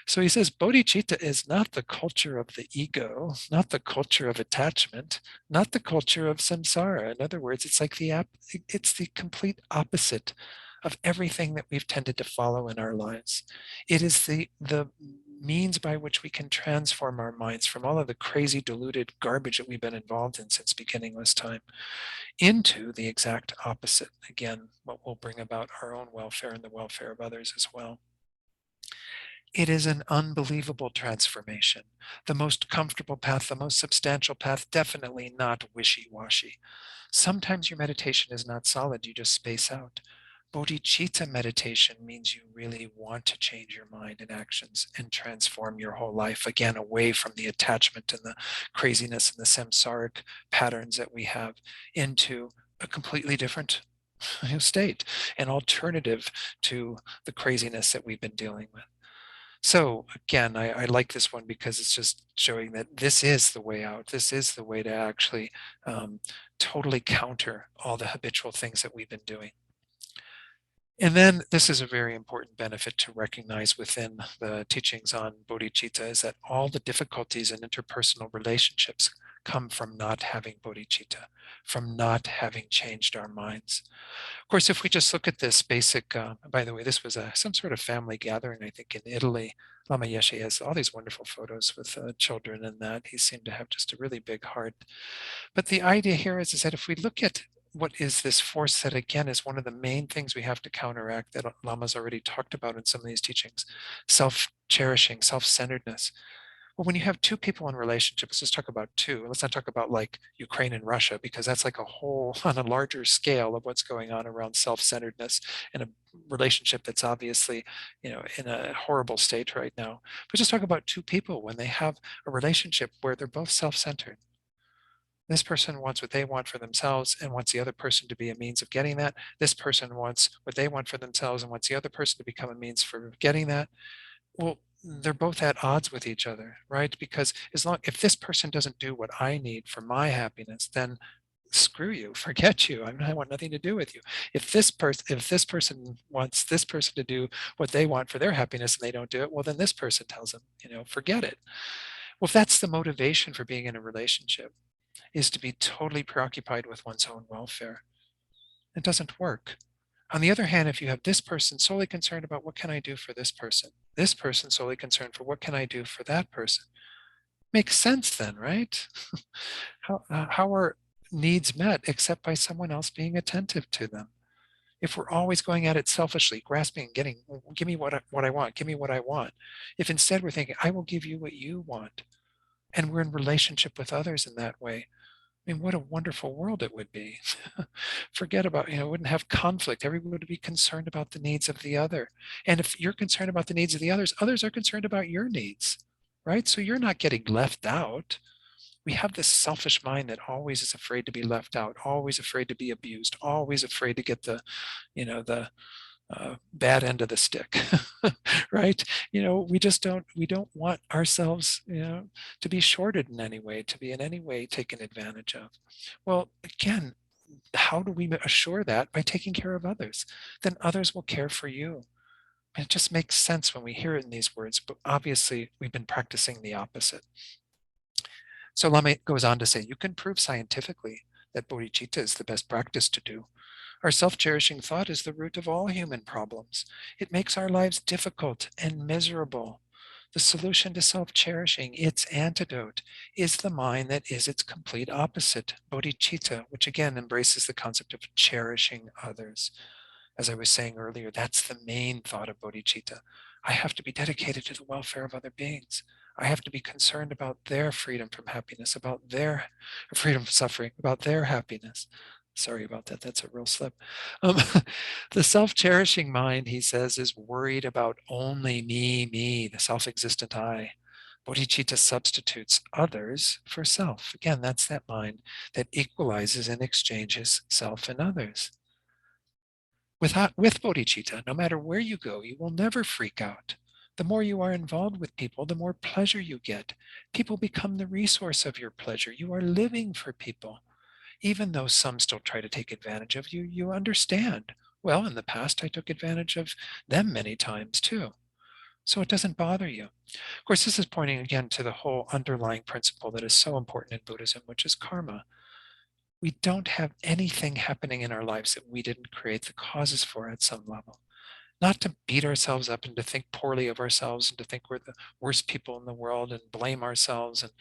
So he says, bodhicitta is not the culture of the ego, not the culture of attachment, not the culture of samsara. In other words, it's like it's the complete opposite of everything that we've tended to follow in our lives. It is the means by which we can transform our minds from all of the crazy diluted garbage that we've been involved in since beginningless time into the exact opposite. Again, what will bring about our own welfare and the welfare of others as well. It is an unbelievable transformation. The most comfortable path, the most substantial path, definitely not wishy-washy. Sometimes your meditation is not solid, you just space out. Bodhicitta meditation means you really want to change your mind and actions and transform your whole life, again, away from the attachment and the craziness and the samsaric patterns that we have into a completely different state, an alternative to the craziness that we've been dealing with. So again, I like this one because it's just showing that this is the way out. This is the way to actually totally counter all the habitual things that we've been doing. And then this is a very important benefit to recognize within the teachings on bodhicitta, is that all the difficulties in interpersonal relationships come from not having bodhicitta, from not having changed our minds. Of course, if we just look at this basic, by the way, this was some sort of family gathering, I think, in Italy. Lama Yeshe has all these wonderful photos with children and that. He seemed to have just a really big heart. But the idea here is that if we look at what is this force that, again, is one of the main things we have to counteract that Lama's already talked about in some of these teachings, self-cherishing, self-centeredness. Well, when you have two people in relationship, let's just talk about two. Let's not talk about like Ukraine and Russia, because that's like a whole on a larger scale of what's going on around self-centeredness in a relationship that's obviously, in a horrible state right now. But just talk about two people when they have a relationship where they're both self-centered. This person wants what they want for themselves and wants the other person to be a means of getting that. This person wants what they want for themselves and wants the other person to become a means for getting that. Well, they're both at odds with each other, right? Because if this person doesn't do what I need for my happiness, then screw you, forget you. I want nothing to do with you. If this person wants this person to do what they want for their happiness and they don't do it, well, then this person tells them, forget it. Well, if that's the motivation for being in a relationship, is to be totally preoccupied with one's own welfare. It doesn't work. On the other hand, if you have this person solely concerned about what can I do for this person solely concerned for what can I do for that person, makes sense then, right? How are needs met except by someone else being attentive to them? If we're always going at it selfishly, grasping and getting, give me what I want, give me what I want. If instead we're thinking, I will give you what you want, and we're in relationship with others in that way, I mean, what a wonderful world it would be. Forget about, wouldn't have conflict. Everyone would be concerned about the needs of the other. And if you're concerned about the needs of the others are concerned about your needs, right? So you're not getting left out. We have this selfish mind that always is afraid to be left out, always afraid to be abused, always afraid to get the bad end of the stick, right? We don't want ourselves, to be shorted in any way, to be in any way taken advantage of. Well, again, how do we assure that? By taking care of others. Then others will care for you. It just makes sense when we hear it in these words, but obviously we've been practicing the opposite. So Lama goes on to say, you can prove scientifically that bodhicitta is the best practice to do. Our self-cherishing thought is the root of all human problems. It makes our lives difficult and miserable. The solution to self-cherishing, its antidote, is the mind that is its complete opposite, bodhicitta, which again embraces the concept of cherishing others. As I was saying earlier, that's the main thought of bodhicitta. I have to be dedicated to the welfare of other beings. I have to be concerned about their freedom from happiness, about their freedom from suffering, about their happiness. Sorry about that. That's a real slip. Um, the self-cherishing mind, he says, is worried about only me, the self-existent I. Bodhicitta substitutes others for self. Again, that's that mind that equalizes and exchanges self and others. With bodhicitta, no matter where you go, you will never freak out. The more you are involved with people, the more pleasure you get. People become the resource of your pleasure. You are living for people. Even though some still try to take advantage of you, you understand. Well, in the past, I took advantage of them many times too. So it doesn't bother you. Of course, this is pointing again to the whole underlying principle that is so important in Buddhism, which is karma. We don't have anything happening in our lives that we didn't create the causes for at some level. Not to beat ourselves up and to think poorly of ourselves and to think we're the worst people in the world and blame ourselves and,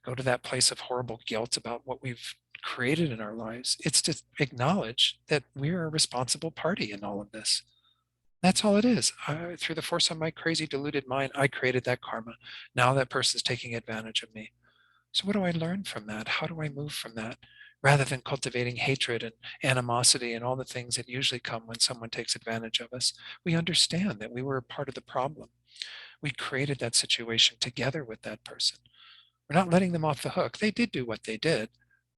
go to that place of horrible guilt about what we've created in our lives. It's to acknowledge that we're a responsible party in all of this. That's all it is. Through the force of my crazy, deluded mind, I created that karma. Now that person's taking advantage of me. So what do I learn from that? How do I move from that? Rather than cultivating hatred and animosity and all the things that usually come when someone takes advantage of us, we understand that we were a part of the problem. We created that situation together with that person. We're not letting them off the hook. They did do what they did.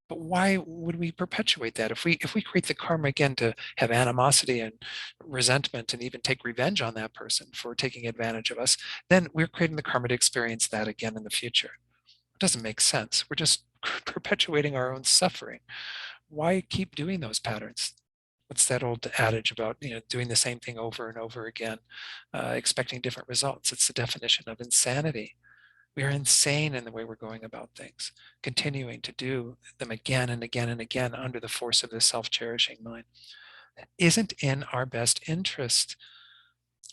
But why would we perpetuate that? If we create the karma again to have animosity and resentment and even take revenge on that person for taking advantage of us, then we're creating the karma to experience that again in the future. Doesn't make sense. We're just perpetuating our own suffering. Why keep doing those patterns? What's that old adage about, doing the same thing over and over again, expecting different results? It's the definition of insanity. We are insane in the way we're going about things, continuing to do them again and again and again under the force of this self-cherishing mind. It isn't in our best interest.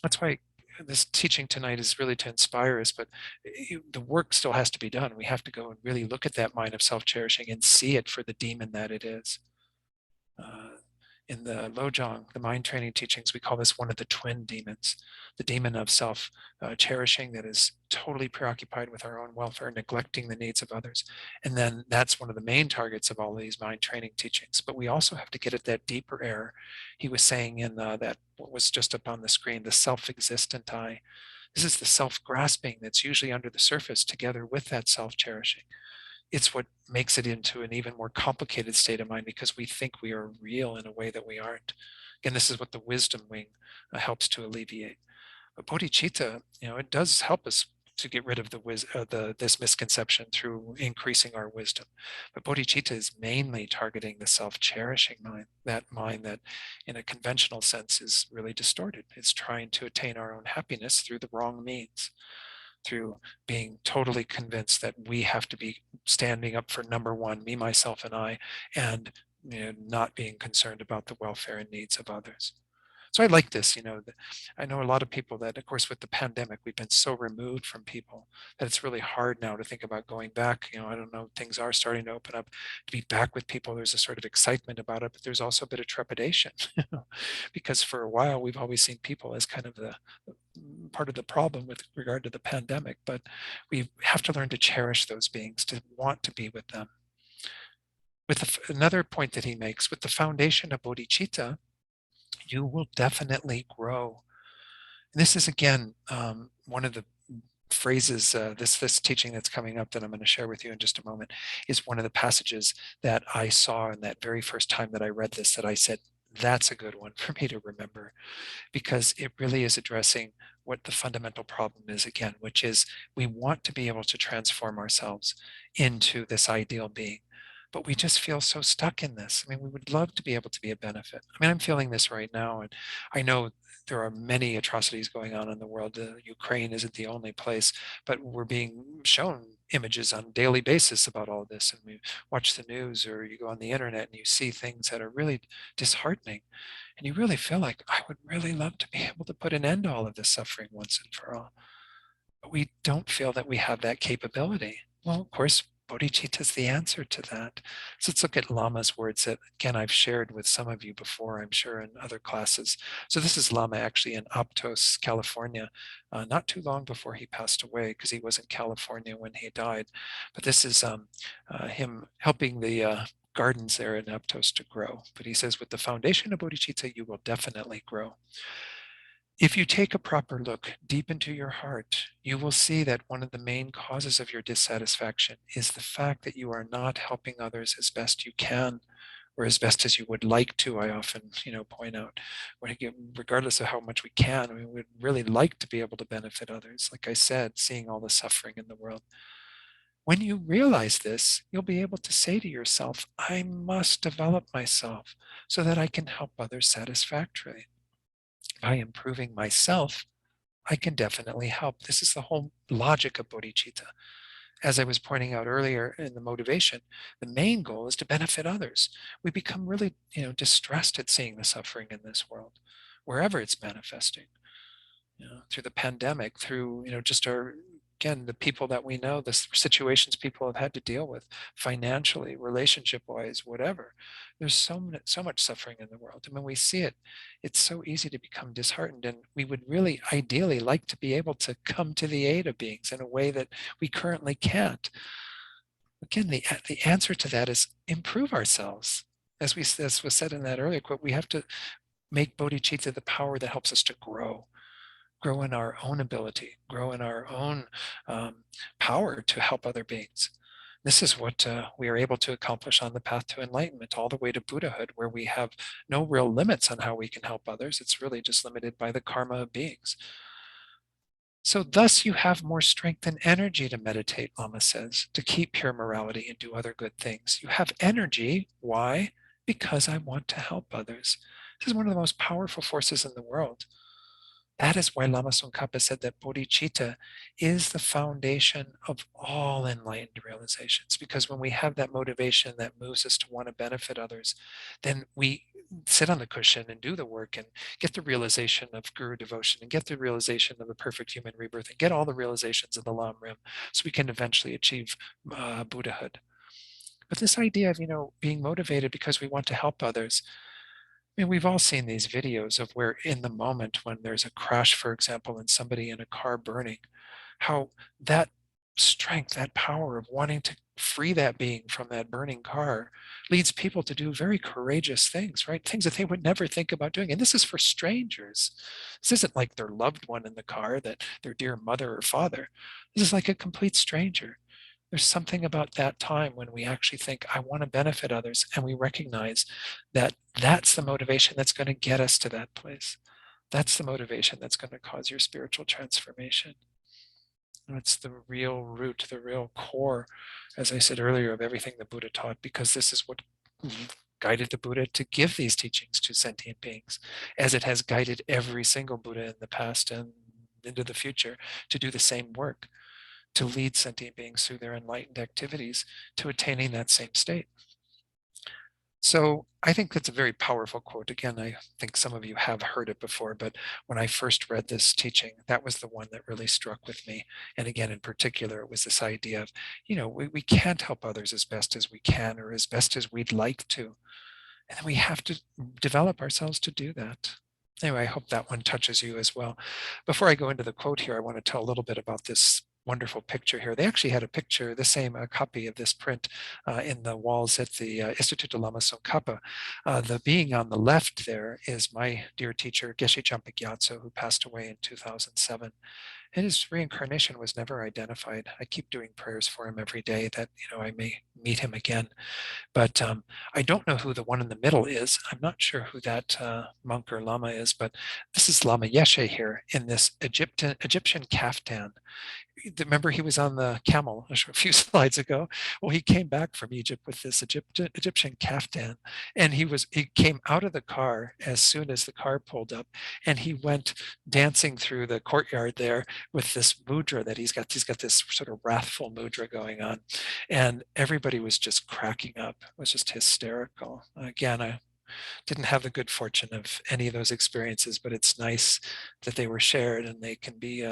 That's why this teaching tonight is really to inspire us, but the work still has to be done. We have to go and really look at that mind of self-cherishing and see it for the demon that it is. In the Lojong, the mind training teachings, we call this one of the twin demons, the demon of self-cherishing that is totally preoccupied with our own welfare, neglecting the needs of others. And then that's one of the main targets of all of these mind training teachings. But we also have to get at that deeper error. He was saying in that, what was just up on the screen, the self-existent I. This is the self-grasping that's usually under the surface together with that self-cherishing. It's what makes it into an even more complicated state of mind because we think we are real in a way that we aren't. Again, this is what the wisdom wing helps to alleviate. But bodhicitta, it does help us to get rid of this misconception through increasing our wisdom. But bodhicitta is mainly targeting the self-cherishing mind that in a conventional sense is really distorted. It's trying to attain our own happiness through the wrong means. through being totally convinced that we have to be standing up for number one, me, myself, and I, and not being concerned about the welfare and needs of others. So I like this, I know a lot of people that, of course, with the pandemic, we've been so removed from people that it's really hard now to think about going back. I don't know, things are starting to open up to be back with people. There's a sort of excitement about it, but there's also a bit of trepidation, because for a while we've always seen people as kind of the part of the problem with regard to the pandemic, but we have to learn to cherish those beings, to want to be with them. With another point that he makes, with the foundation of bodhicitta, you will definitely grow. And this is again one of the phrases, this teaching that's coming up that I'm going to share with you in just a moment, is one of the passages that I saw in that very first time that I read this, that I said, that's a good one for me to remember, because it really is addressing what the fundamental problem is again, which is we want to be able to transform ourselves into this ideal being, but we just feel so stuck in this. I mean, we would love to be able to be a benefit. I mean, I'm feeling this right now, and I know there are many atrocities going on in the world. Ukraine isn't the only place, but we're being shown images on a daily basis about all this, and we watch the news or you go on the internet and you see things that are really disheartening, and you really feel like, I would really love to be able to put an end to all of this suffering once and for all. But we don't feel that we have that capability. Well, of course, bodhicitta is the answer to that. So let's look at Lama's words that, again, I've shared with some of you before, I'm sure, in other classes. So this is Lama actually in Aptos, California, not too long before he passed away, because he was in California when he died. But this is him helping the gardens there in Aptos to grow. But he says, with the foundation of bodhicitta, you will definitely grow. If you take a proper look deep into your heart, you will see that one of the main causes of your dissatisfaction is the fact that you are not helping others as best you can, or as best as you would like to. I often, point out, regardless of how much we can, we would really like to be able to benefit others. Like I said, seeing all the suffering in the world. When you realize this, you'll be able to say to yourself, I must develop myself so that I can help others satisfactorily. By improving myself, I can definitely help. This is the whole logic of bodhicitta. As I was pointing out earlier in the motivation, the main goal is to benefit others. We become really, distressed at seeing the suffering in this world, wherever it's manifesting. Through the pandemic, through, just again, the people that we know, the situations people have had to deal with financially, relationship-wise, whatever. There's so much suffering in the world. And when we see it, it's so easy to become disheartened. And we would really ideally like to be able to come to the aid of beings in a way that we currently can't. Again, the answer to that is improve ourselves. As was said in that earlier quote, we have to make bodhicitta the power that helps us to grow in our own ability, grow in our own power to help other beings. This is what we are able to accomplish on the path to enlightenment, all the way to Buddhahood, where we have no real limits on how we can help others. It's really just limited by the karma of beings. So thus you have more strength and energy to meditate, Lama says, to keep pure morality and do other good things. You have energy. Why? Because I want to help others. This is one of the most powerful forces in the world. That is why Lama Tsongkhapa said that bodhicitta is the foundation of all enlightened realizations. Because when we have that motivation that moves us to want to benefit others, then we sit on the cushion and do the work and get the realization of guru devotion and get the realization of the perfect human rebirth and get all the realizations of the Lam Rim, so we can eventually achieve Buddhahood. But this idea of, being motivated because we want to help others, I mean, we've all seen these videos of where in the moment when there's a crash, for example, and somebody in a car burning, how that strength, that power of wanting to free that being from that burning car leads people to do very courageous things, right? Things that they would never think about doing. And this is for strangers. This isn't like their loved one in the car, that their dear mother or father. This is like a complete stranger. There's something about that time when we actually think, I want to benefit others, and we recognize that that's the motivation that's going to get us to that place. That's the motivation that's going to cause your spiritual transformation. It's the real root, the real core, as I said earlier, of everything the Buddha taught, because this is what guided the Buddha to give these teachings to sentient beings, as it has guided every single Buddha in the past and into the future to do the same work, to lead sentient beings through their enlightened activities to attaining that same state. So I think that's a very powerful quote. Again, I think some of you have heard it before, but when I first read this teaching, that was the one that really struck with me. And again, in particular, it was this idea of, we can't help others as best as we can or as best as we'd like to. And then we have to develop ourselves to do that. Anyway, I hope that one touches you as well. Before I go into the quote here, I want to tell a little bit about this wonderful picture here. They actually had a picture, the same copy of this print in the walls at the Institute of Lama Tsongkhapa. The being on the left there is my dear teacher, Geshe Champa Gyatso, who passed away in 2007. And his reincarnation was never identified. I keep doing prayers for him every day that, I may meet him again. But I don't know who the one in the middle is. I'm not sure who that monk or lama is, but this is Lama Yeshe here in this Egyptian caftan. Remember, he was on the camel a few slides ago. Well, he came back from Egypt with this Egyptian caftan, and he came out of the car as soon as the car pulled up, and he went dancing through the courtyard there with this mudra that he's got. He's got this sort of wrathful mudra going on, and everybody was just cracking up. It was just hysterical. Again, I didn't have the good fortune of any of those experiences, but it's nice that they were shared and they can be,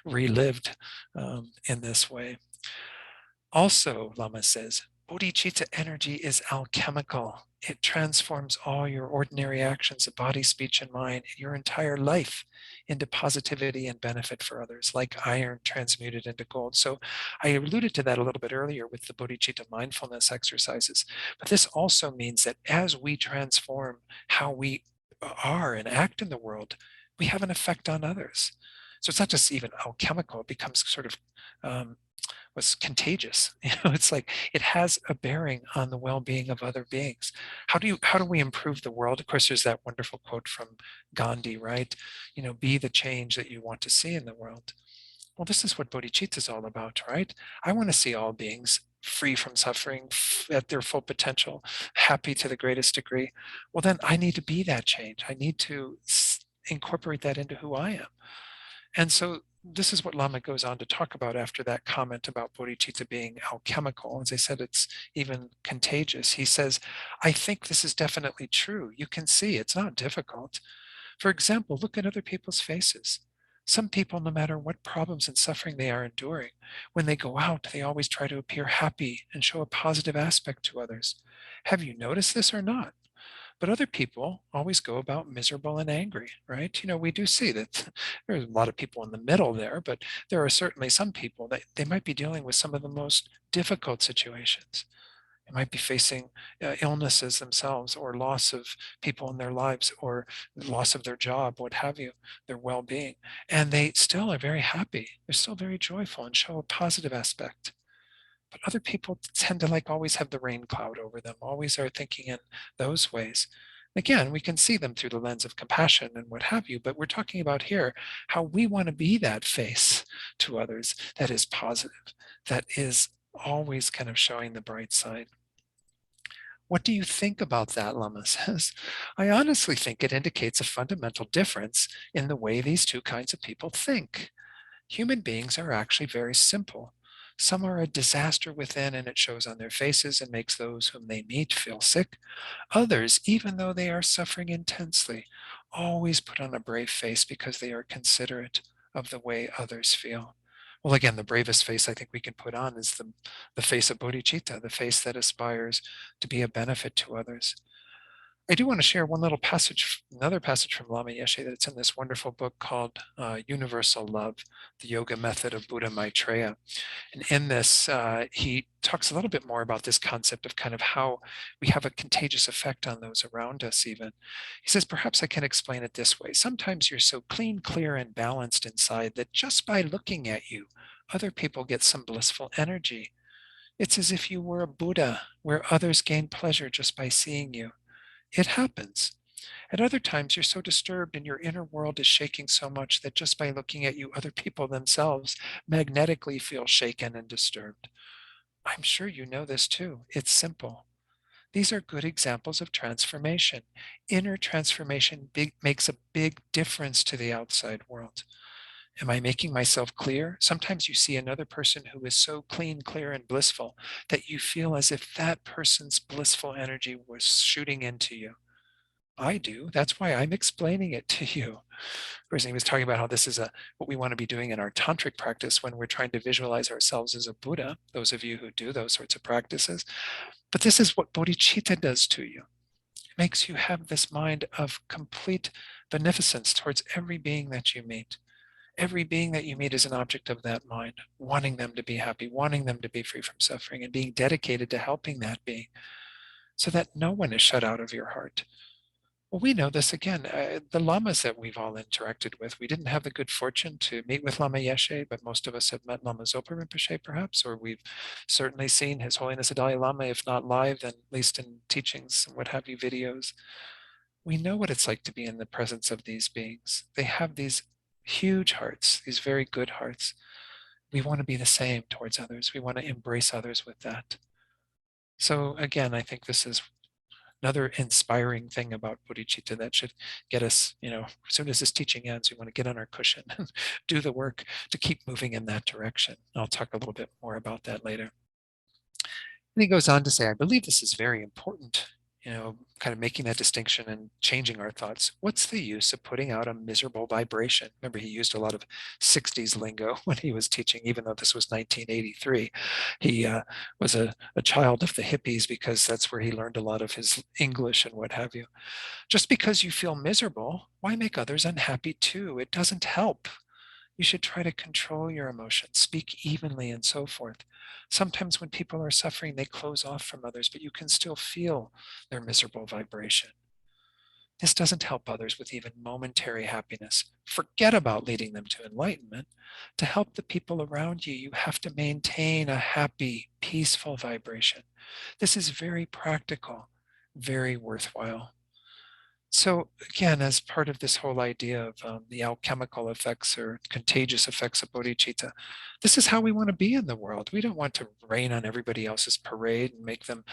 relived in this way. Also, Lama says, Bodhichitta energy is alchemical. It transforms all your ordinary actions of body, speech, and mind, your entire life, into positivity and benefit for others, like iron transmuted into gold. So I alluded to that a little bit earlier with the Bodhichitta mindfulness exercises. But this also means that as we transform how we are and act in the world, we have an effect on others. So it's not just even alchemical, it becomes sort of was contagious. It's like it has a bearing on the well-being of other beings. How do we improve the world? Of course, there's that wonderful quote from Gandhi, right? Be the change that you want to see in the world. Well, this is what bodhicitta is all about, right? I want to see all beings free from suffering, at their full potential, happy to the greatest degree. Well, then I need to be that change. I need to incorporate that into who I am. And so this is what Lama goes on to talk about after that comment about bodhicitta being alchemical. As I said, it's even contagious. He says, I think this is definitely true. You can see it's not difficult. For example, look at other people's faces. Some people, no matter what problems and suffering they are enduring, when they go out, they always try to appear happy and show a positive aspect to others. Have you noticed this or not? But other people always go about miserable and angry, right? We do see that there's a lot of people in the middle there, but there are certainly some people that they might be dealing with some of the most difficult situations. They might be facing illnesses themselves, or loss of people in their lives, or loss of their job, what have you, their well-being. And they still are very happy. They're still very joyful and show a positive aspect. But other people tend to always have the rain cloud over them, always are thinking in those ways. Again, we can see them through the lens of compassion and what have you, but we're talking about here how we want to be that face to others that is positive, that is always kind of showing the bright side. What do you think about that, Lama says? I honestly think it indicates a fundamental difference in the way these two kinds of people think. Human beings are actually very simple. Some are a disaster within, and it shows on their faces and makes those whom they meet feel sick. Others, even though they are suffering intensely, always put on a brave face because they are considerate of the way others feel. Well, again, the bravest face I think we can put on is the face of bodhicitta, the face that aspires to be a benefit to others. I do want to share one little passage, another passage from Lama Yeshe that's in this wonderful book called Universal Love, the Yoga Method of Buddha Maitreya. And in this, he talks a little bit more about this concept of kind of how we have a contagious effect on those around us even. He says, perhaps I can explain it this way. Sometimes you're so clean, clear, and balanced inside that just by looking at you, other people get some blissful energy. It's as if you were a Buddha, where others gain pleasure just by seeing you. It happens. At other times, you're so disturbed and your inner world is shaking so much that just by looking at you, other people themselves magnetically feel shaken and disturbed. I'm sure you know this too. It's simple. These are good examples of transformation. Inner transformation makes a big difference to the outside world. Am I making myself clear? Sometimes you see another person who is so clean, clear, and blissful that you feel as if that person's blissful energy was shooting into you. I do. That's why I'm explaining it to you. Of course, he was talking about how this is what we want to be doing in our tantric practice when we're trying to visualize ourselves as a Buddha, those of you who do those sorts of practices. But this is what bodhicitta does to you. It makes you have this mind of complete beneficence towards every being that you meet. Every being that you meet is an object of that mind, wanting them to be happy, wanting them to be free from suffering, and being dedicated to helping that being so that no one is shut out of your heart. Well, we know this again. The lamas that we've all interacted with, we didn't have the good fortune to meet with Lama Yeshe, but most of us have met Lama Zopa Rinpoche, perhaps, or we've certainly seen His Holiness the Dalai Lama, if not live, then at least in teachings and what have you, videos. We know what it's like to be in the presence of these beings. They have these huge hearts, these very good hearts. We want to be the same towards others. We want to embrace others with that. So again, I think this is another inspiring thing about bodhicitta that should get us, as soon as this teaching ends, we want to get on our cushion and do the work to keep moving in that direction. I'll talk a little bit more about that later. And he goes on to say, I believe this is very important, kind of making that distinction and changing our thoughts. What's the use of putting out a miserable vibration? Remember, he used a lot of 60s lingo when he was teaching, even though this was 1983. He was a child of the hippies because that's where he learned a lot of his English and what have you. Just because you feel miserable, why make others unhappy too? It doesn't help. You should try to control your emotions, speak evenly, and so forth. Sometimes when people are suffering, they close off from others, but you can still feel their miserable vibration. This doesn't help others with even momentary happiness. Forget about leading them to enlightenment. To help the people around you, you have to maintain a happy, peaceful vibration. This is very practical, very worthwhile. So again, as part of this whole idea of the alchemical effects or contagious effects of bodhicitta, this is how we want to be in the world. We don't want to rain on everybody else's parade and make them,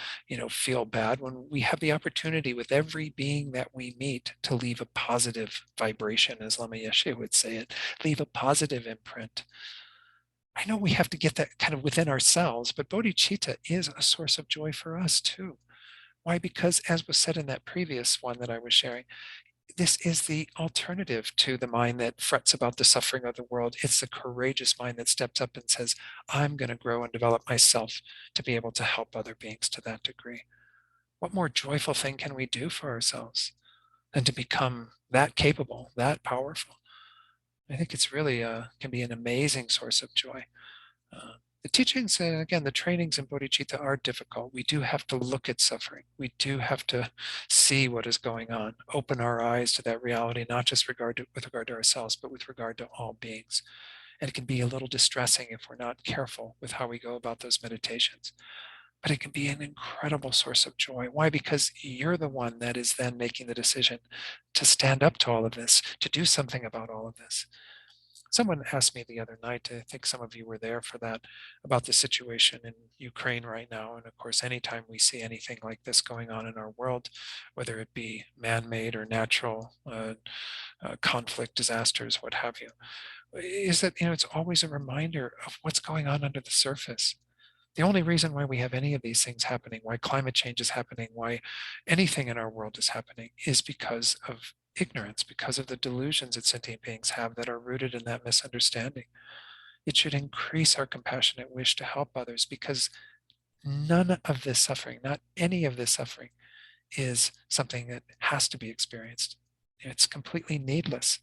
feel bad when we have the opportunity with every being that we meet to leave a positive vibration, as Lama Yeshe would say it, leave a positive imprint. I know we have to get that kind of within ourselves, but bodhicitta is a source of joy for us too. Why? Because as was said in that previous one that I was sharing, this is the alternative to the mind that frets about the suffering of the world. It's the courageous mind that steps up and says, I'm going to grow and develop myself to be able to help other beings to that degree. What more joyful thing can we do for ourselves than to become that capable, that powerful? I think it's really can be an amazing source of joy. The teachings, again, the trainings in bodhicitta are difficult. We do have to look at suffering. We do have to see what is going on, open our eyes to that reality, not just with regard to ourselves, but with regard to all beings. And it can be a little distressing if we're not careful with how we go about those meditations. But it can be an incredible source of joy. Why? Because you're the one that is then making the decision to stand up to all of this, to do something about all of this. Someone asked me the other night, I think some of you were there for that, about the situation in Ukraine right now. And of course, anytime we see anything like this going on in our world, whether it be man-made or natural conflict, disasters, what have you, is that, it's always a reminder of what's going on under the surface. The only reason why we have any of these things happening, why climate change is happening, why anything in our world is happening, is because of ignorance, because of the delusions that sentient beings have that are rooted in that misunderstanding. It should increase our compassionate wish to help others because none of this suffering, not any of this suffering, is something that has to be experienced. It's completely needless.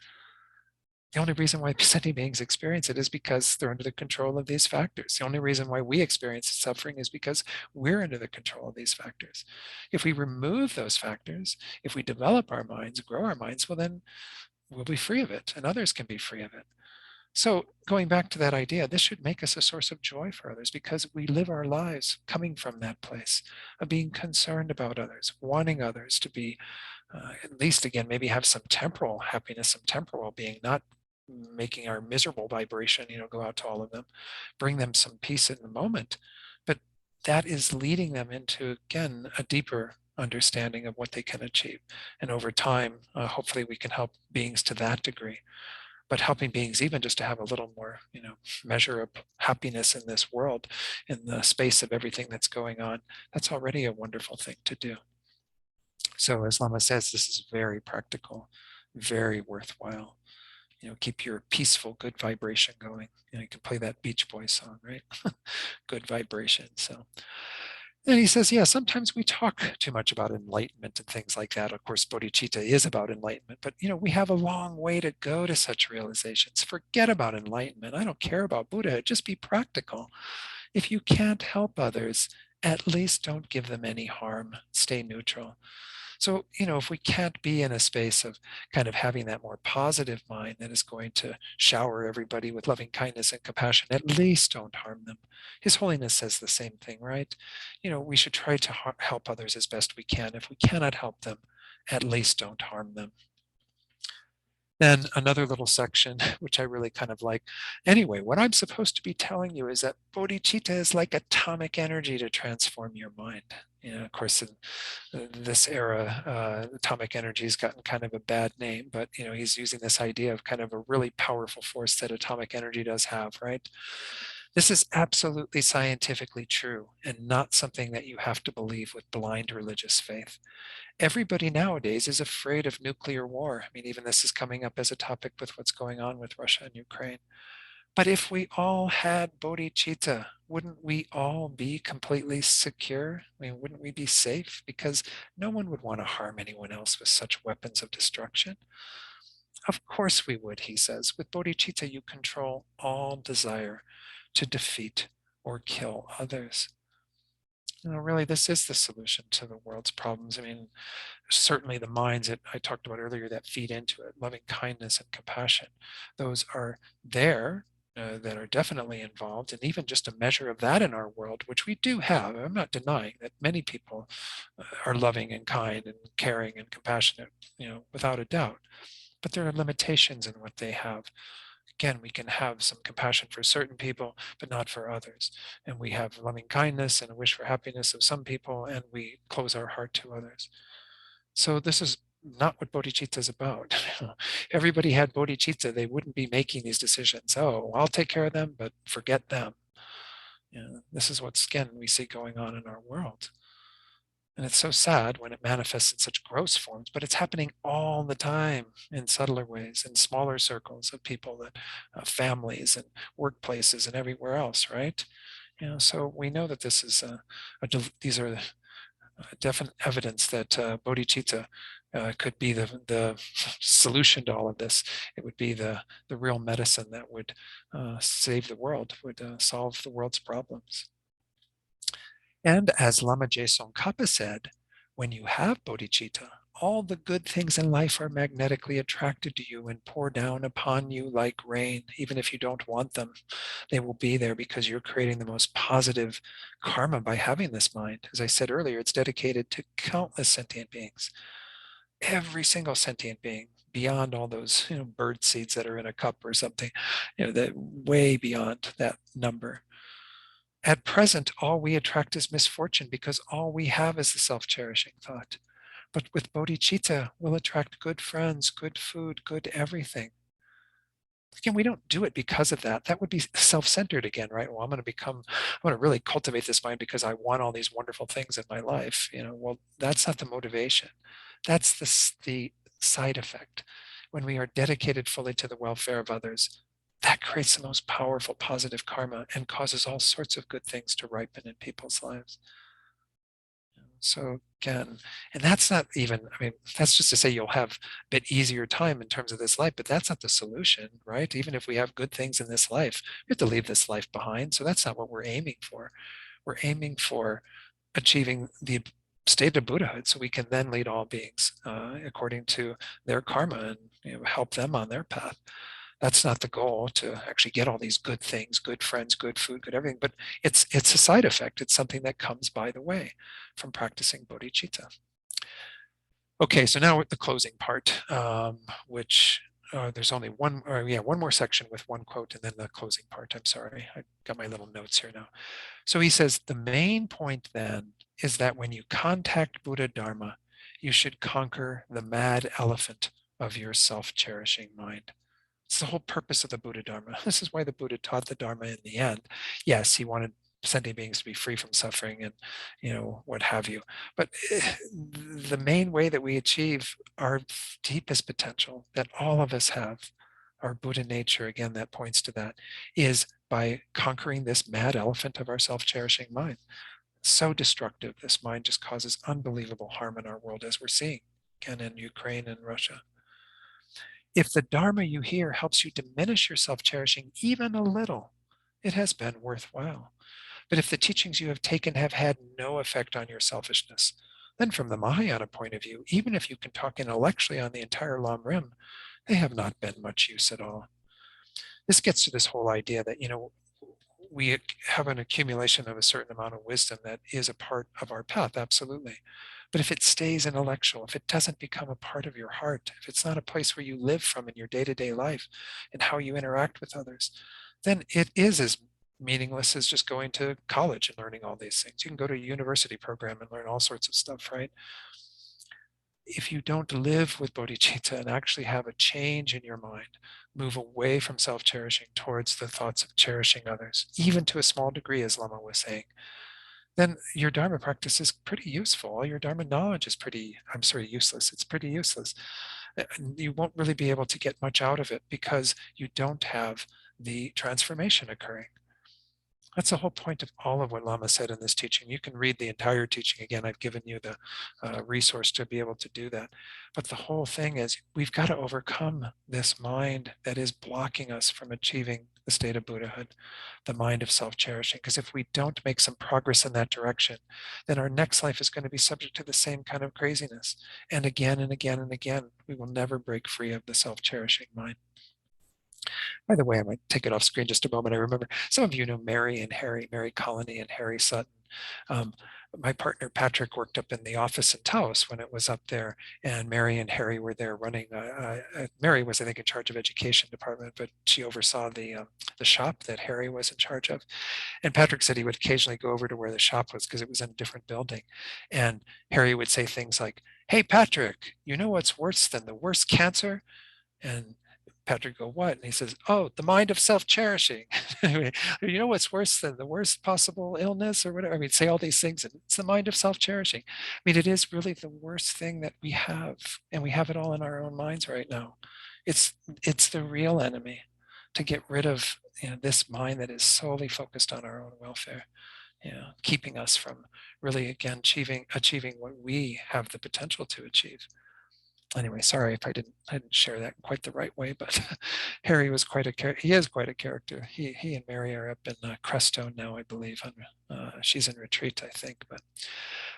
The only reason why sentient beings experience it is because they're under the control of these factors. The only reason why we experience suffering is because we're under the control of these factors. If we remove those factors, if we develop our minds, grow our minds, well, then we'll be free of it and others can be free of it. So going back to that idea, this should make us a source of joy for others because we live our lives coming from that place of being concerned about others, wanting others to be, at least again, maybe have some temporal happiness, some temporal well-being, not making our miserable vibration, go out to all of them, bring them some peace in the moment. But that is leading them into, again, a deeper understanding of what they can achieve. And over time, hopefully we can help beings to that degree. but helping beings even just to have a little more, measure of happiness in this world, in the space of everything that's going on, that's already a wonderful thing to do. So as Lama says, this is very practical, very worthwhile. Keep your peaceful, good vibration going. You can play that Beach Boys song, right? Good vibration. So, and he says, yeah, sometimes we talk too much about enlightenment and things like that. Of course, bodhicitta is about enlightenment, but we have a long way to go to such realizations. Forget about enlightenment. I don't care about Buddha. Just be practical. If you can't help others, at least don't give them any harm. Stay neutral. So, if we can't be in a space of kind of having that more positive mind that is going to shower everybody with loving kindness and compassion, at least don't harm them. His Holiness says the same thing, right? We should try to help others as best we can. If we cannot help them, at least don't harm them. Then another little section, which I really kind of like. Anyway, what I'm supposed to be telling you is that bodhicitta is like atomic energy to transform your mind. Of course, in this era, atomic energy has gotten kind of a bad name, but he's using this idea of kind of a really powerful force that atomic energy does have, right? This is absolutely scientifically true and not something that you have to believe with blind religious faith. Everybody nowadays is afraid of nuclear war. I mean, even this is coming up as a topic with what's going on with Russia and Ukraine. But if we all had bodhicitta, wouldn't we all be completely secure? I mean, wouldn't we be safe? Because no one would want to harm anyone else with such weapons of destruction. Of course we would, he says. With bodhicitta, you control all desire to defeat or kill others. Really, this is the solution to the world's problems. I mean, certainly the minds that I talked about earlier that feed into it, loving kindness and compassion, those are there, that are definitely involved, and even just a measure of that in our world, which we do have. I'm not denying that many people are loving and kind and caring and compassionate, without a doubt. But there are limitations in what they have. Again, we can have some compassion for certain people, but not for others. And we have loving kindness and a wish for happiness of some people, and we close our heart to others. So this is not what bodhicitta is about. Everybody had bodhicitta, they wouldn't be making these decisions. Oh, I'll take care of them, but forget them. This is what's, again, we see going on in our world. And it's so sad when it manifests in such gross forms, but it's happening all the time in subtler ways, in smaller circles of people, that families and workplaces and everywhere else, right? So we know that this is these are definite evidence that bodhicitta could be the solution to all of this. It would be the real medicine that would save the world, would solve the world's problems. And as Lama Tsongkhapa said, when you have bodhicitta, all the good things in life are magnetically attracted to you and pour down upon you like rain, even if you don't want them. They will be there because you're creating the most positive karma by having this mind. As I said earlier, it's dedicated to countless sentient beings. Every single sentient being, beyond all those bird seeds that are in a cup or something, that way beyond that number. At present, all we attract is misfortune because all we have is the self-cherishing thought. But with bodhicitta, we'll attract good friends, good food, good everything. Again, we don't do it because of that. That would be self-centered again, right? Well, I'm going to really cultivate this mind because I want all these wonderful things in my life. Well, that's not the motivation. That's the side effect. When we are dedicated fully to the welfare of others, that creates the most powerful positive karma and causes all sorts of good things to ripen in people's lives. So again, and that's not even, I mean, that's just to say you'll have a bit easier time in terms of this life, but that's not the solution, right? Even if we have good things in this life, we have to leave this life behind. So that's not what we're aiming for. We're aiming for achieving the state of Buddhahood so we can then lead all beings according to their karma and help them on their path. That's not the goal, to actually get all these good things, good friends, good food, good everything, but it's a side effect. It's something that comes by the way from practicing bodhicitta. Okay, so now with the closing part, which there's only one more section with one quote and then the closing part. I'm sorry, I got my little notes here now. So he says, the main point then is that when you contact Buddha Dharma, you should conquer the mad elephant of your self-cherishing mind. It's the whole purpose of the Buddha Dharma. This is why the Buddha taught the Dharma in the end. Yes, he wanted sentient beings to be free from suffering and, what have you. But the main way that we achieve our deepest potential that all of us have, our Buddha nature, again, that points to that, is by conquering this mad elephant of our self-cherishing mind. So destructive. This mind just causes unbelievable harm in our world, as we're seeing, again, in Ukraine and Russia. If the Dharma you hear helps you diminish your self-cherishing even a little, it has been worthwhile. But if the teachings you have taken have had no effect on your selfishness, then from the Mahayana point of view, even if you can talk intellectually on the entire Lam Rim, they have not been much use at all. This gets to this whole idea that, we have an accumulation of a certain amount of wisdom that is a part of our path, absolutely. But if it stays intellectual, if it doesn't become a part of your heart, if it's not a place where you live from in your day-to-day life and how you interact with others, then it is as meaningless as just going to college and learning all these things. You can go to a university program and learn all sorts of stuff, right? If you don't live with bodhicitta and actually have a change in your mind, move away from self-cherishing towards the thoughts of cherishing others, even to a small degree, as Lama was saying, then your Dharma practice is pretty useful. All your Dharma knowledge is useless. It's pretty useless. You won't really be able to get much out of it because you don't have the transformation occurring. That's the whole point of all of what Lama said in this teaching. You can read the entire teaching. Again, I've given you the resource to be able to do that. But the whole thing is we've got to overcome this mind that is blocking us from achieving the state of Buddhahood, the mind of self-cherishing. Because if we don't make some progress in that direction, then our next life is going to be subject to the same kind of craziness. And again and again and again, we will never break free of the self-cherishing mind. By the way, I might take it off screen just a moment. I remember some of you know Mary and Harry, Mary Colony and Harry Sutton. Um, my partner Patrick worked up in the office in Taos when it was up there, and Mary and Harry were there running. Mary was, I think, in charge of education department, but she oversaw the shop that Harry was in charge of. And Patrick said he would occasionally go over to where the shop was because it was in a different building, and Harry would say things like, "Hey, Patrick, you know what's worse than the worst cancer?" And Patrick go, "What?" And he says, "Oh, the mind of self-cherishing." You know what's worse than the worst possible illness or whatever? I mean, say all these things, and it's the mind of self-cherishing. I mean, it is really the worst thing that we have, and we have it all in our own minds right now. It's the real enemy, to get rid of this mind that is solely focused on our own welfare, keeping us from really, again, achieving what we have the potential to achieve. Anyway, sorry if I didn't share that quite the right way, but Harry was he is quite a character. He and Mary are up in Crestone now, I believe. She's in retreat, I think. But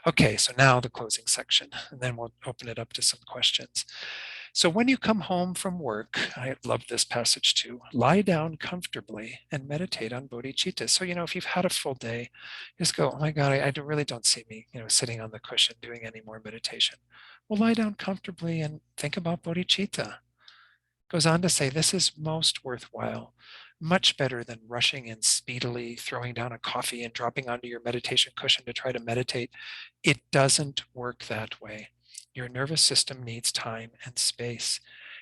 okay, so now the closing section, and then we'll open it up to some questions. So when you come home from work, I love this passage too, lie down comfortably and meditate on bodhicitta. So, if you've had a full day, just go, "Oh my God, I really don't see me, sitting on the cushion doing any more meditation." Well, lie down comfortably and think about bodhicitta. Goes on to say, this is most worthwhile, much better than rushing in speedily, throwing down a coffee and dropping onto your meditation cushion to try to meditate. It doesn't work that way. Your nervous system needs time and space.